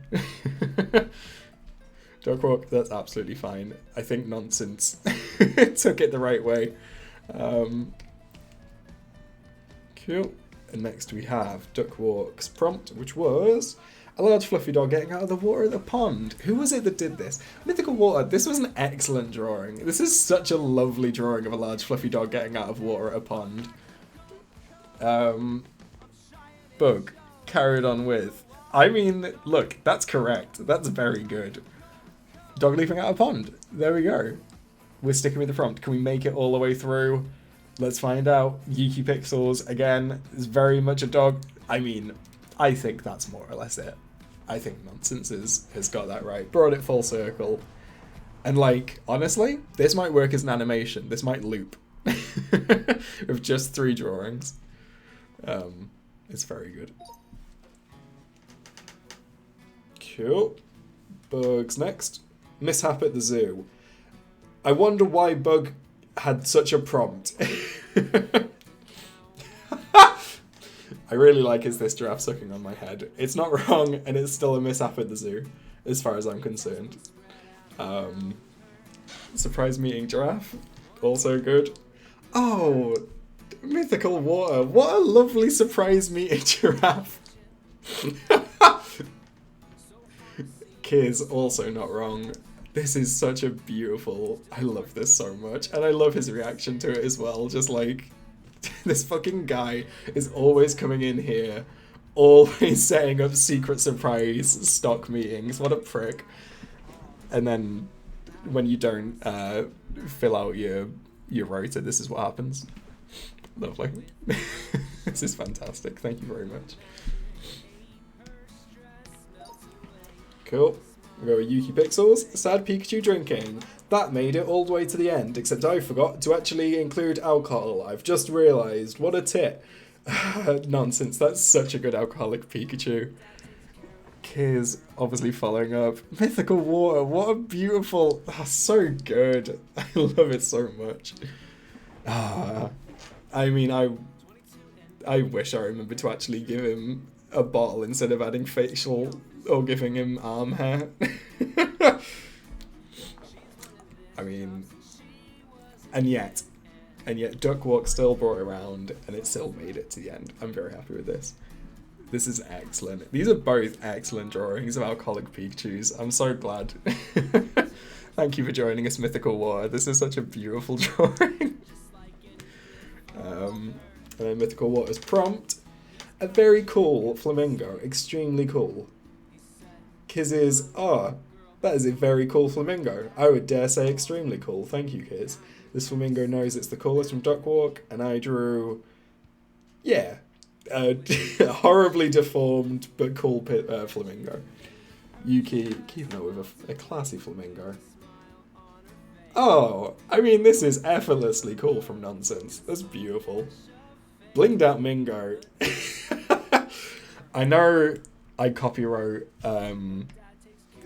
Dog walk, that's absolutely fine. I think Nonsense took it the right way. Cool. And next we have Duck Walk's prompt, which was a large fluffy dog getting out of the water of the pond. Who was it that did this? Mythical Water, this was an excellent drawing. This is such a lovely drawing of a large fluffy dog getting out of water at a pond. Bug, carried on with. I mean, look, that's correct. That's very good. Dog leaping out of a pond. There we go. We're sticking with the prompt. Can we make it all the way through? Let's find out. Yuki Pixels, again, is very much a dog. I mean, I think that's more or less it. I think Nonsense has got that right. Brought it full circle. And like, honestly, this might work as an animation. This might loop. With just 3 drawings. It's very good. Cool. Bug's next. Mishap at the zoo. I wonder why Bug had such a prompt. I really like is this giraffe sucking on my head. It's not wrong, and it's still a mishap at the zoo, as far as I'm concerned. Surprise meeting giraffe, also good. Oh, mythical water. What a lovely surprise meeting giraffe. Kiz, also not wrong. This is such a beautiful... I love this so much. And I love his reaction to it as well. Just like, this fucking guy is always coming in here, always setting up secret surprise stock meetings. What a prick. And then when you don't fill out your rota, this is what happens. Lovely. This is fantastic. Thank you very much. Cool. We go with Yuki Pixels. Sad Pikachu drinking. That made it all the way to the end, except I forgot to actually include alcohol. I've just realised. What a tit. Nonsense. That's such a good alcoholic Pikachu. Kiz obviously following up. Mythical water. What a beautiful... so good. I love it so much. I mean, I wish I remembered to actually give him a bottle instead of adding facial or giving him arm hair. I mean, and yet Duckwalk still brought it around and it still made it to the end. I'm very happy with this. This is excellent. These are both excellent drawings of alcoholic Pikachus. I'm so glad. Thank you for joining us, Mythical Water. This is such a beautiful drawing. And then Mythical Water's prompt. A very cool flamingo. Extremely cool. Kiz's, that is a very cool flamingo. I would dare say extremely cool. Thank you, Kiz. This flamingo knows it's the coolest from Duckwalk, and I drew, a horribly deformed but cool flamingo. Yuki keeping up with a classy flamingo. Oh, I mean, this is effortlessly cool from Nonsense. That's beautiful. Blinged out Mingo. I know I copywrote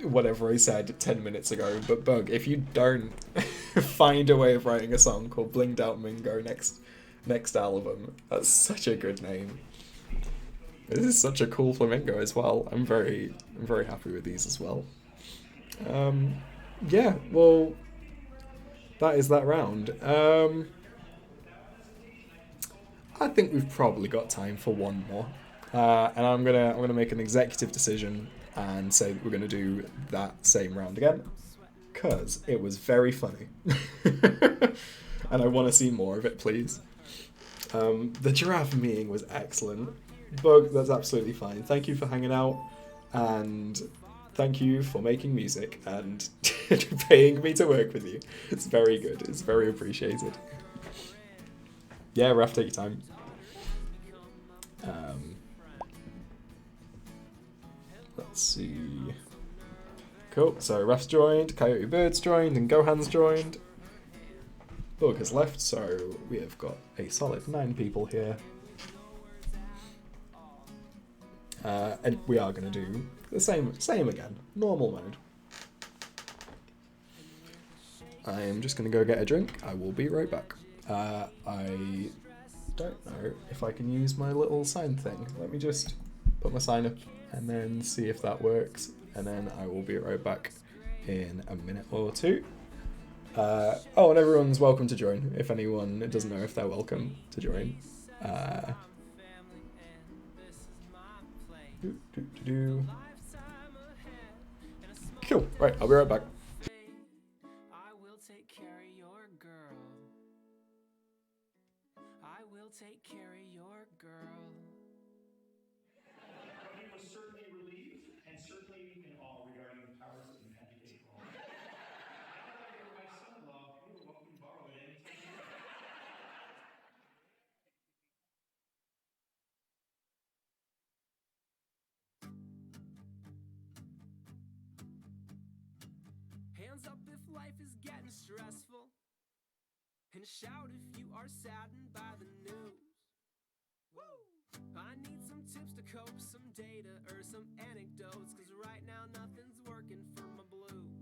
whatever I said 10 minutes ago, but Bug, if you don't find a way of writing a song called Blinged Out Mingo next album, that's such a good name. This is such a cool flamingo as well. I'm very happy with these as well. Yeah, well, that is that round. I think we've probably got time for one more. And I'm gonna make an executive decision and say that we're gonna do that same round again, cause it was very funny, and I want to see more of it, please. The giraffe meeting was excellent. Bug, that's absolutely fine. Thank you for hanging out, and thank you for making music and paying me to work with you. It's very good. It's very appreciated. Yeah, Raf, take your time. Let's see. Cool, so Raf's joined, Coyote Bird's joined, and Gohan's joined. Bug has left, so we have got a solid 9 people here. And we are going to do the same again, normal mode. I am just going to go get a drink. I will be right back. I don't know if I can use my little sign thing. Let me just put my sign up and then see if that works. And then I will be right back in a minute or two. Oh, and everyone's welcome to join if anyone doesn't know if they're welcome to join. Cool, right, I'll be right back. I will take care of your girl. I will take care of your girl. He was certainly relieved and certainly in awe regarding the powers of an educated woman. Now that you're my son-in-law, you will welcome to borrow it anytime. Hands up if life is getting stressful, and shout if you are saddened by the news. Woo! I need some tips to cope, some data or some anecdotes, cause right now nothing's working for my blues.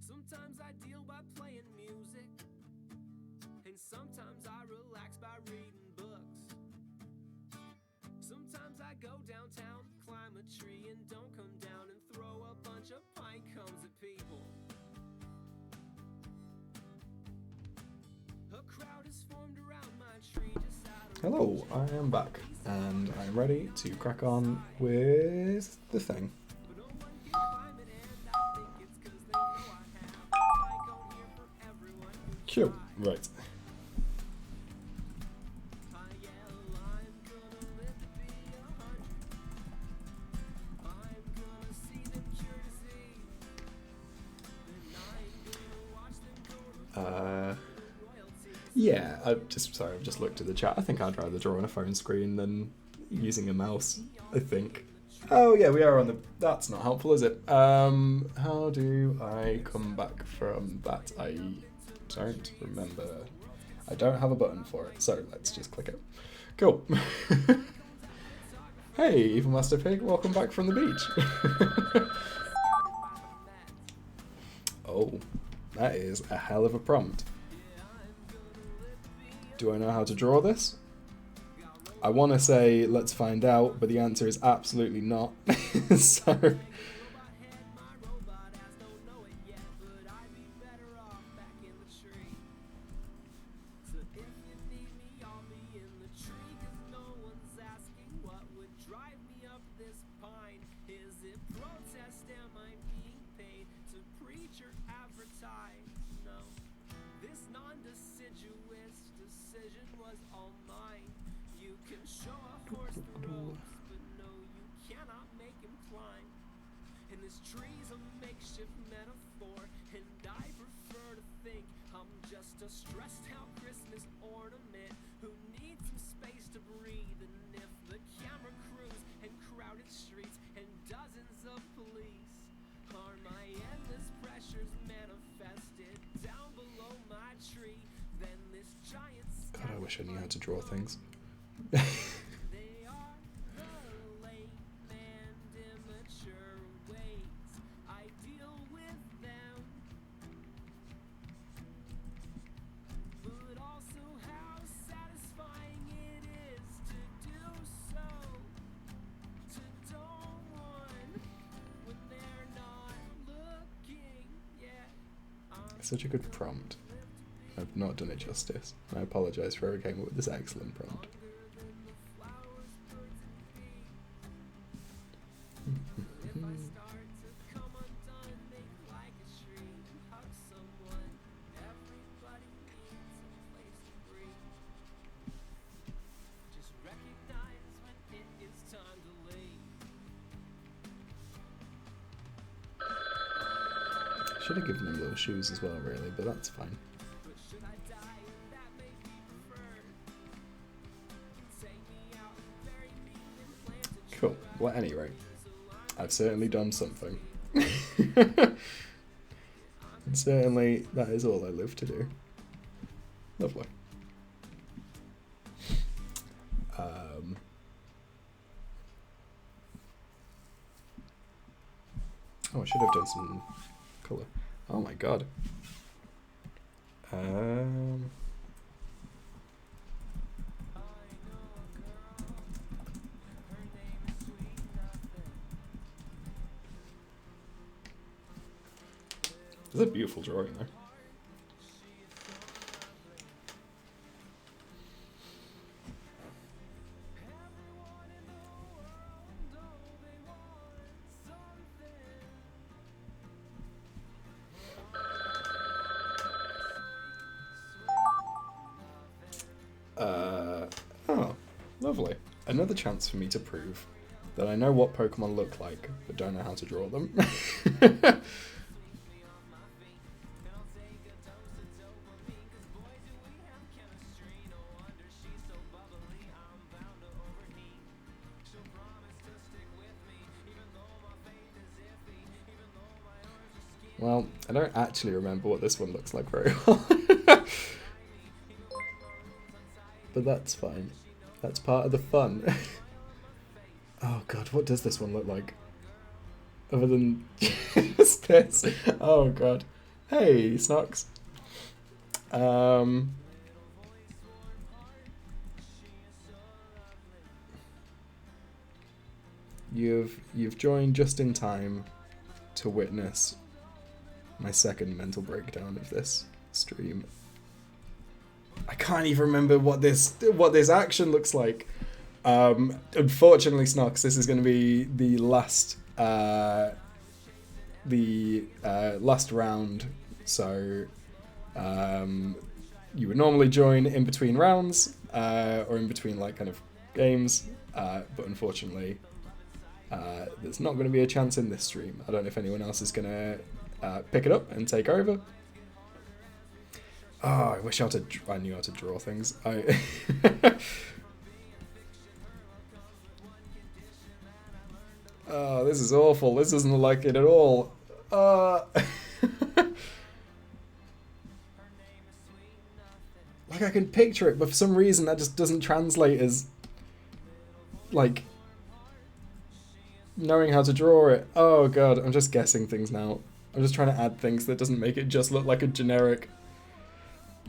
Sometimes I deal by playing music and And sometimes I relax by reading books. Sometimes I go downtown, climb a tree, and don't come down and throw a bunch of pine cones at people. A crowd is formed around my tree just out of Hello, I am back, and I'm ready to crack on with the thing. But no one can climb it, and I think it's 'cause they know I have a pine cone here for everyone who Cool, tries. right. I yell, I'm gonna live to be 100. I'm gonna see them cure disease. Then I'm gonna watch them go to royalty. Yeah, I've just looked at the chat. I think I'd rather draw on a phone screen than using a mouse, I think. Oh yeah, we are on the... That's not helpful, is it? How do I come back from that? I don't remember. I don't have a button for it, so let's just click it. Cool. Hey, Evil Master Pig, welcome back from the beach. Oh, that is a hell of a prompt. Do I know how to draw this? I want to say let's find out, but the answer is absolutely not. So... Tree's a makeshift metaphor, and I prefer to think I'm just a stressed out Christmas ornament who needs some space to breathe. And if the camera crews and crowded streets and dozens of police are my endless pressures manifested down below my tree, then this giant God, I wish I knew how to draw things. they are the lame and immature ways I deal with them, but also how satisfying it is to do so to someone when they're not looking. Yeah, Such a good prompt. I've not done it justice. I apologise for ever came up with this excellent prompt. if I start to come undone, make like a tree, hug someone. Everybody needs a place to breathe. Just recognize when it is time to leave. Should have given him little shoes as well, really, but that's fine. But should I die, that may be preferred. Take me out and bury me and plant a tree. Cool. Well, at any rate, I've certainly done something. And certainly, that is all I live to do. Lovely. Oh, I should have done some colour. Oh my god. This is a beautiful drawing, though. Oh, lovely. Another chance for me to prove that I know what Pokemon look like, but don't know how to draw them. Well, I don't actually remember what this one looks like very well. But that's fine. That's part of the fun. Oh god, what does this one look like? Other than just this. Oh god. Hey, Snox. You've joined just in time to witness my second mental breakdown of this stream. I can't even remember what this action looks like. Unfortunately, Snox, this is going to be the last round. So you would normally join in between rounds or in between like kind of games, but unfortunately, there's not going to be a chance in this stream. I don't know if anyone else is going to pick it up and take over. Oh, I wish I knew how to draw things. Oh, this is awful. This isn't like it at all. Like, I can picture it, but for some reason that just doesn't translate as, like, knowing how to draw it. Oh god, I'm just guessing things now. I'm just trying to add things that doesn't make it just look like a generic...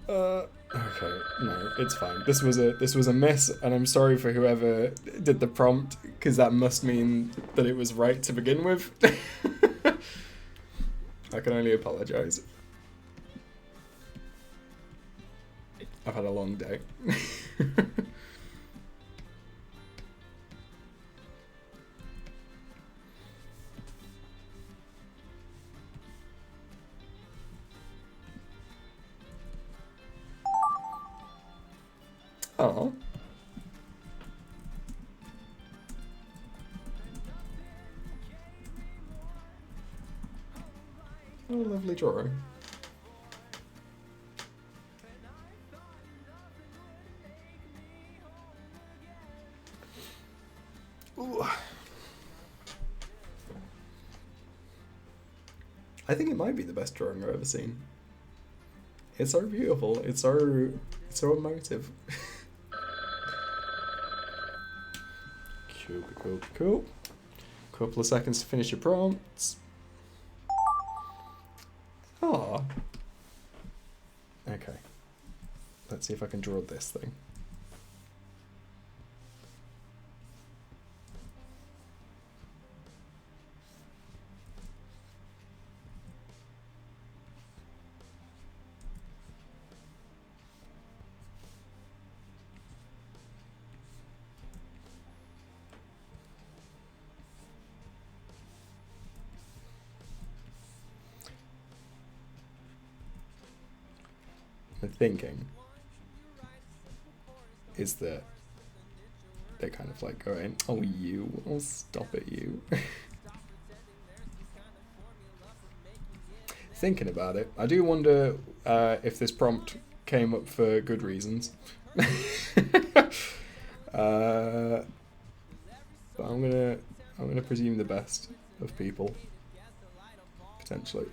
Okay, no, it's fine. This was a miss, and I'm sorry for whoever did the prompt, because that must mean that it was right to begin with. I can only apologize. I've had a long day. Oh. Oh, lovely drawing. Ooh. I think it might be the best drawing I've ever seen. It's so beautiful. It's so emotive. Cool. Couple of seconds to finish your prompts. Oh. Okay. Let's see if I can draw this thing. My thinking is that they're kind of like going, oh you, oh stop it you. Thinking about it, I do wonder if this prompt came up for good reasons. But I'm gonna presume the best of people, potentially.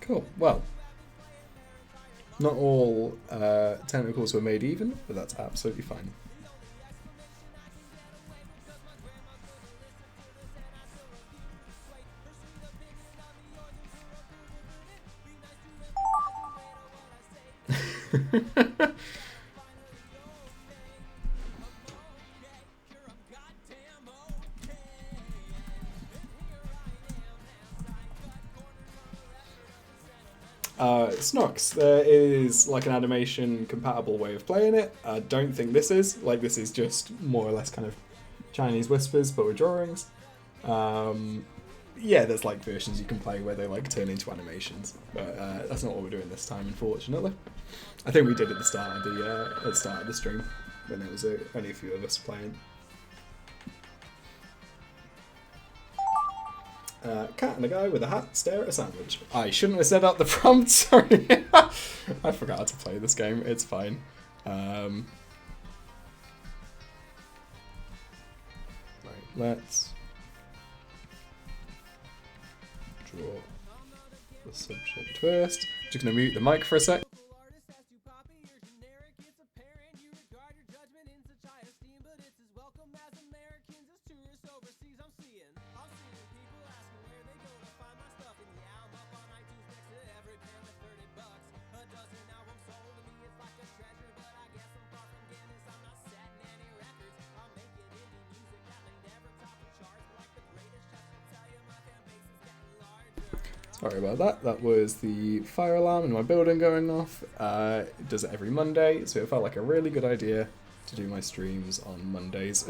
Cool. Well, not all tentacles were made even, but that's absolutely fine. Snox, there is like an animation compatible way of playing it. I don't think this is. Like, this is just more or less kind of Chinese whispers, but with drawings. Yeah, there's like versions you can play where they like turn into animations, but that's not what we're doing this time, unfortunately. I think we did at the start of the stream when there was only a few of us playing. Cat and a guy with a hat stare at a sandwich. I shouldn't have set up the prompt, sorry. I forgot to play this game, it's fine. Right, let's draw the subject first. Just gonna mute the mic for a sec. Sorry about that. That was the fire alarm in my building going off. It does it every Monday, so it felt like a really good idea to do my streams on Mondays.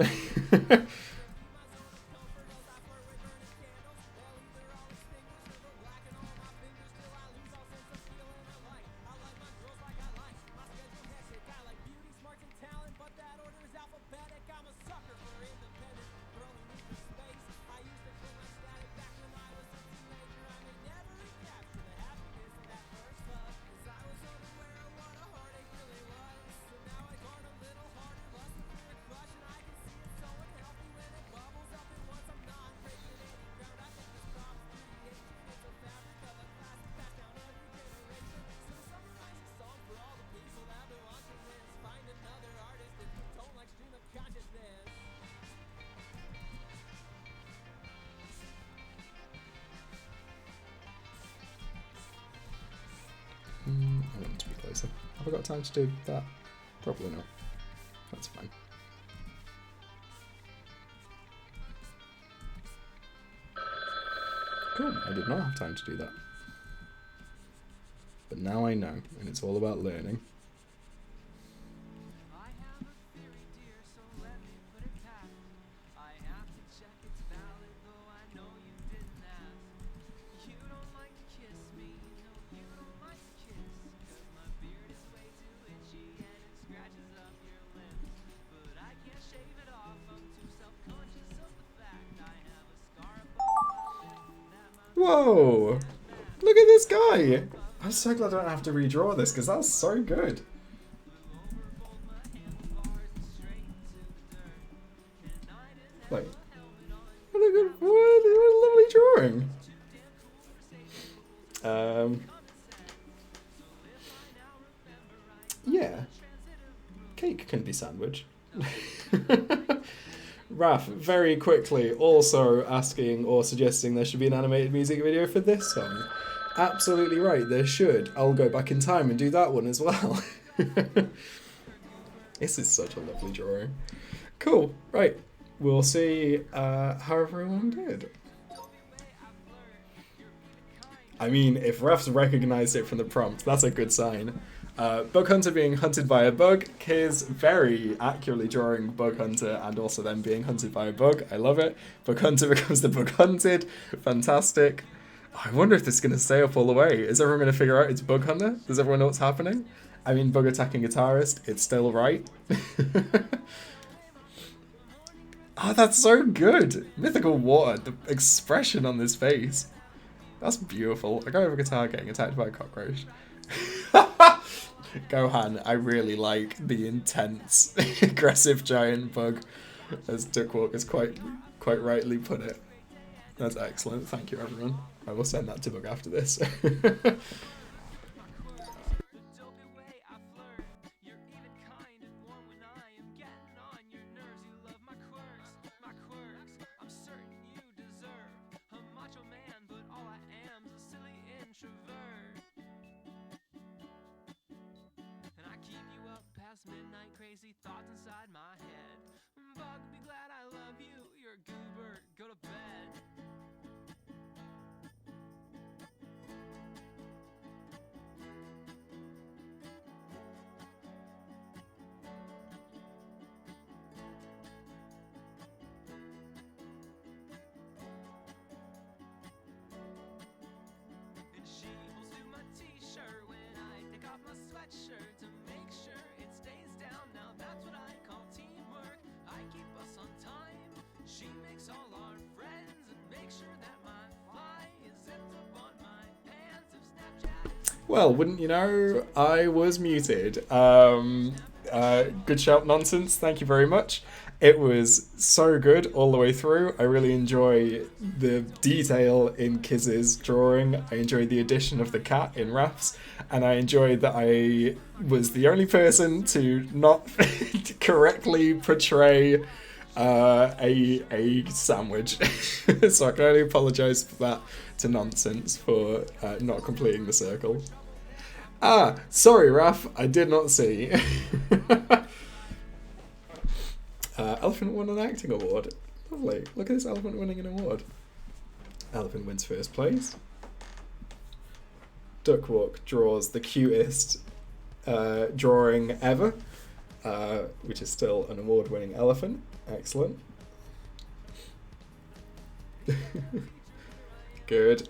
I want it to be closer. Have I got time to do that? Probably not. That's fine. Cool, I did not have time to do that. But now I know, and it's all about learning. Whoa! Look at this guy! I'm so glad I don't have to redraw this, because that's so good. Like, what a lovely drawing! Yeah. Cake can be sandwich. Raph, very quickly, also asking or suggesting there should be an animated music video for this song. Absolutely right, there should. I'll go back in time and do that one as well. This is such a lovely drawing. Cool, right. We'll see how everyone did. I mean, if Raph's recognized it from the prompt, that's a good sign. Bug Hunter being hunted by a bug, Kiz very accurately drawing Bug Hunter and also then being hunted by a bug. I love it. Bug Hunter becomes the bug hunted. Fantastic. I wonder if this is going to stay up all the way. Is everyone going to figure out it's Bug Hunter? Does everyone know what's happening? I mean, bug attacking guitarist, it's still right. Oh, that's so good. Mythical Water, the expression on this face. That's beautiful. A guy with a guitar getting attacked by a cockroach. Gohan, I really like the intense, aggressive giant bug, as Dookwalk has quite rightly put it. That's excellent. Thank you, everyone. I will send that to Bug after this. Midnight crazy thoughts inside my head. Bug, be glad I love you. You're a goober. Go to bed. Well, wouldn't you know, I was muted. Good shout, Nonsense. Thank you very much. It was so good all the way through. I really enjoy the detail in Kiz's drawing. I enjoyed the addition of the cat in Raf's, and I enjoyed that I was the only person to not correctly portray a sandwich. So I can only apologise for that to Nonsense for not completing the circle. Ah, sorry, Raf, I did not see. Elephant won an acting award. Lovely. Look at this elephant winning an award. Elephant wins first place. Duckwalk draws the cutest drawing ever, which is still an award-winning elephant. Excellent. Good.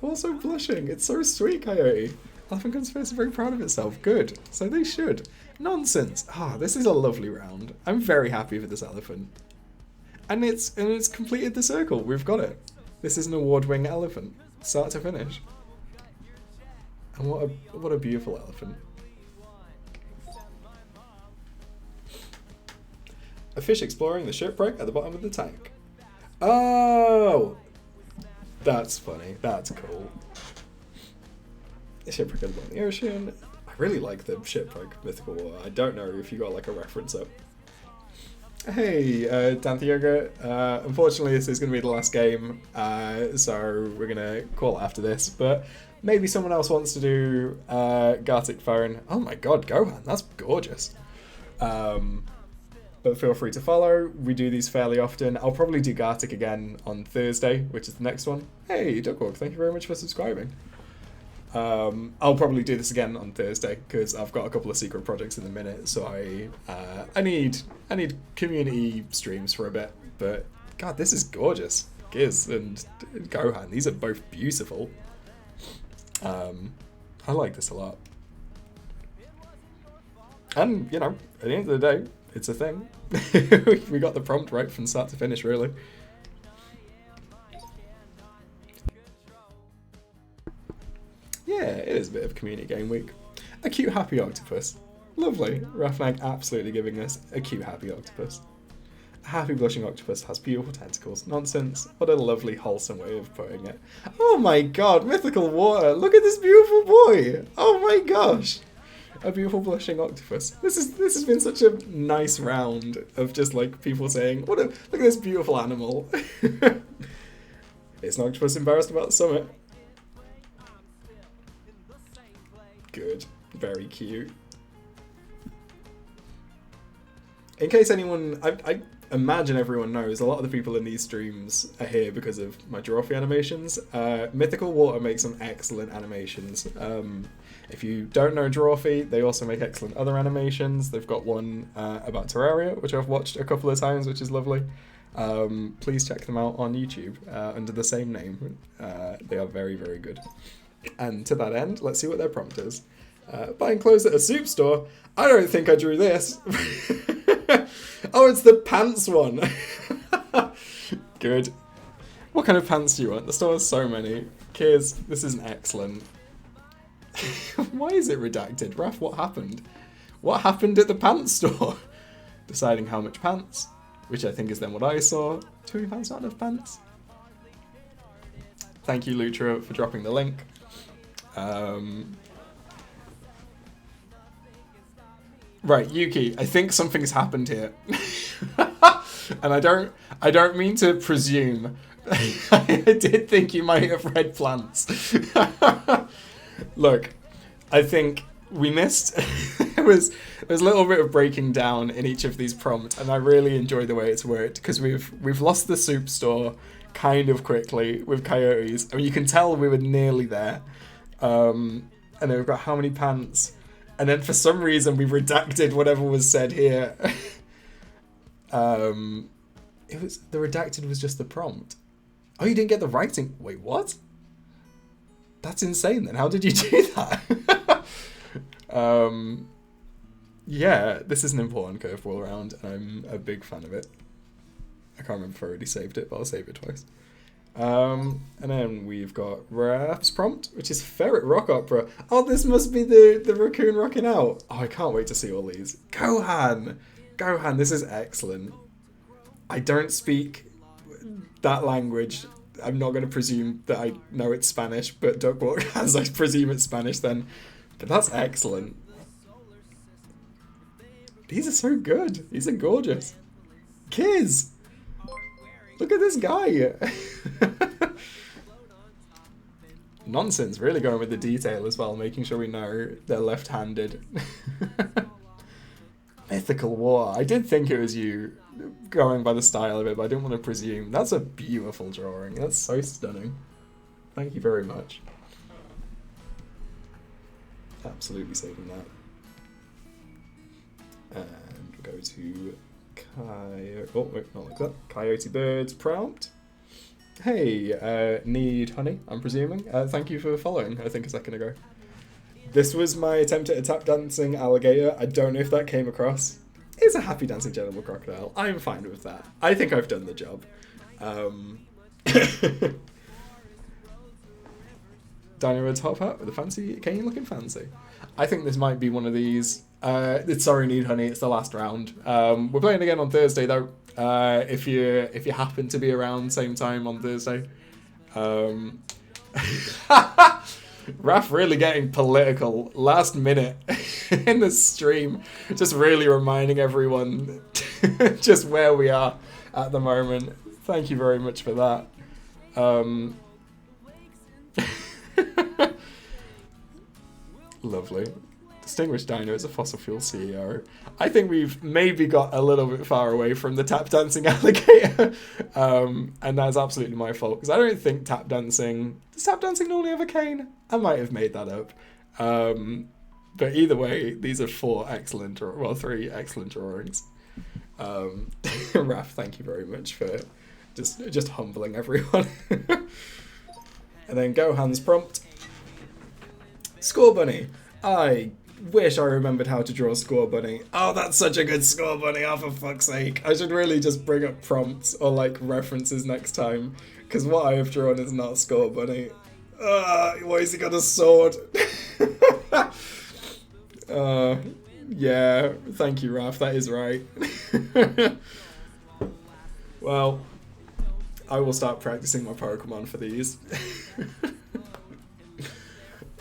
Also blushing. It's so sweet, Coyote. Elephant comes first, very proud of itself. Good. So they should. Nonsense. Ah, this is a lovely round. I'm very happy with this elephant. And it's completed the circle. We've got it. This is an award-winning elephant, start to finish. And what a beautiful elephant. A fish exploring the shipwreck at the bottom of the tank. Oh, that's funny. That's cool. The shipwreck at the bottom of the ocean. I really like the shipwreck mythical war. I don't know if you got like a reference up. Hey, Danthiyoga. Unfortunately, this is going to be the last game, so we're going to call it after this. But maybe someone else wants to do GARTIC Phone. Oh my god, Gohan, that's gorgeous. But feel free to follow. We do these fairly often. I'll probably do GARTIC again on Thursday, which is the next one. Hey, Duckwalk, thank you very much for subscribing. I'll probably do this again on Thursday because I've got a couple of secret projects in the minute, so I need community streams for a bit. But god, this is gorgeous. Giz and Gohan, these are both beautiful. I like this a lot. And you know, at the end of the day, it's a thing. We got the prompt right from start to finish, really. Yeah, it is a bit of a community game week. A cute happy octopus. Lovely. Rafnag absolutely giving us a cute happy octopus. A happy blushing octopus has beautiful tentacles. Nonsense. What a lovely wholesome way of putting it. Oh my god, mythical water. Look at this beautiful boy. Oh my gosh. A beautiful blushing octopus. This has been such a nice round of just like people saying, look at this beautiful animal. Is an octopus embarrassed about the summit? Good. Very cute. In case anyone, I imagine everyone knows, a lot of the people in these streams are here because of my Drawfee animations. Mythical Water makes some excellent animations. If you don't know Drawfee, they also make excellent other animations. They've got one about Terraria, which I've watched a couple of times, which is lovely. Please check them out on YouTube under the same name. They are very, very good. And to that end, let's see what their prompt is. Buying clothes at a soup store? I don't think I drew this. Oh, it's the pants one. Good. What kind of pants do you want? The store has so many. Kids, this isn't excellent. Why is it redacted? Raf, what happened? What happened at the pants store? Deciding how much pants, which I think is then what I saw. Too many pants, not enough pants. Thank you, Lutra, for dropping the link. Right, Yuki, I think something's happened here. And I don't mean to presume. I did think you might have read plants. Look, I think we missed. There was a little bit of breaking down in each of these prompts, and I really enjoy the way it's worked because we've lost the soup store kind of quickly with coyotes. I mean, you can tell we were nearly there. And then we've got how many pants, and then for some reason we redacted whatever was said here. It was the redacted was just the prompt. Oh, you didn't get the writing. Wait, what? That's insane. Then how did you do that? Yeah, this is an important curveball round, and I'm a big fan of it. I can't remember if I already saved it, but I'll save it twice. And then we've got Raph's prompt, which is Ferret Rock Opera. Oh, this must be the raccoon rocking out. Oh, I can't wait to see all these. Gohan! Gohan, this is excellent. I don't speak that language. I'm not going to presume that I know it's Spanish, but Duck Walk has, I presume it's Spanish then. But that's excellent. These are so good. These are gorgeous. Kids! Look at this guy! Nonsense, really going with the detail as well, making sure we know they're left-handed. Mythical War. I did think it was you, going by the style of it, but I didn't want to presume. That's a beautiful drawing. That's so stunning. Thank you very much. Absolutely saving that. And we'll go to oh, wait, not like that. Coyote Bird's prompt. Hey, need honey, I'm presuming. Thank you for following, I think a second ago. This was my attempt at a tap dancing alligator. I don't know if that came across. It's a happy dancing genital crocodile. I'm fine with that. I think I've done the job. Dino Red's top hat with a fancy cane looking fancy. I think this might be one of these. It's Sorry Need Honey, it's the last round. We're playing again on Thursday though. If you happen to be around same time on Thursday. Raph really getting political last minute in the stream, just really reminding everyone just where we are at the moment. Thank you very much for that. Lovely. Distinguished Dino is a fossil fuel CEO. I think we've maybe got a little bit far away from the tap dancing alligator, and that's absolutely my fault because I don't think tap dancing. Does tap dancing normally have a cane? I might have made that up. But either way, these are three excellent drawings. Raph, thank you very much for just humbling everyone. And then Gohan's prompt. Score Bunny. I wish I remembered how to draw Score Bunny. Oh, that's such a good Score Bunny, oh for fuck's sake. I should really just bring up prompts or like references next time, because what I have drawn is not Score Bunny. Why has he got a sword? Yeah, thank you, Raph, that is right. Well, I will start practicing my Pokemon for these.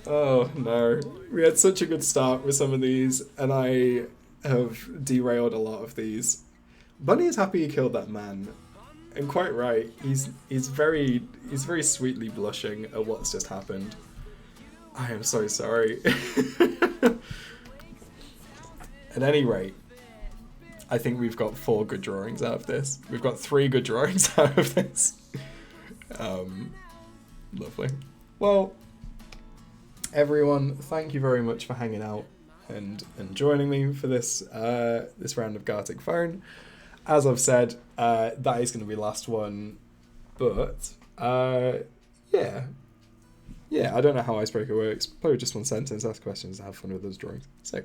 Oh no, we had such a good start with some of these, and I have derailed a lot of these. Bunny is happy he killed that man, and quite right. He's very sweetly blushing at what's just happened. I am so sorry. At any rate, I think we've got 4 good drawings out of this. We've got 3 good drawings out of this. Lovely. Well, everyone, thank you very much for hanging out and joining me for this this round of GARTIC Phone. As I've said, that is going to be the last one, but yeah, I don't know how Icebreaker works. Probably just one sentence, ask questions, have fun with those drawings. So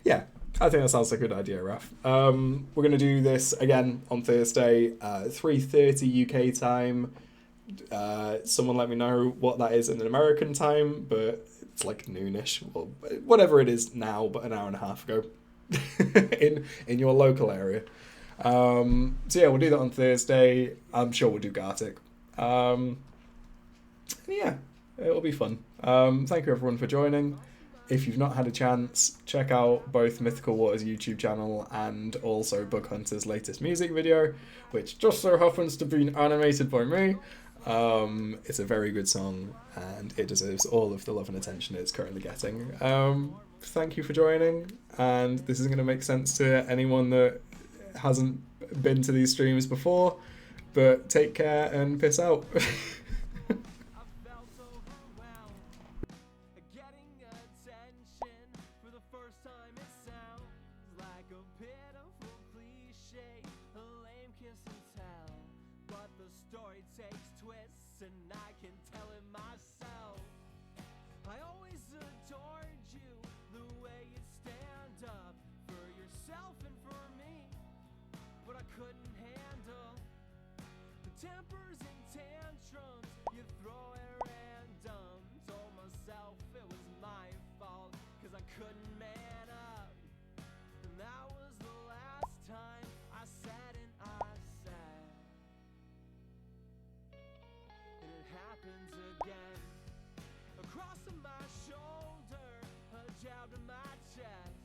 yeah, I think that sounds like a good idea, Raph. We're going to do this again on Thursday, 3:30 UK time. Someone let me know what that is in American time, but it's like noonish or whatever it is now, but an hour and a half ago in your local area. So yeah, we'll do that on Thursday. I'm sure we'll do GARTIC. Yeah, it'll be fun. Thank you everyone for joining. If you've not had a chance, check out both Mythical Waters' YouTube channel and also Bug Hunter's latest music video, which just so happens to be animated by me. It's a very good song and it deserves all of the love and attention it's currently getting. Thank you for joining, and this is going to make sense to anyone that hasn't been to these streams before, but take care and piss out. Tempers and tantrums. jabbed in my chest.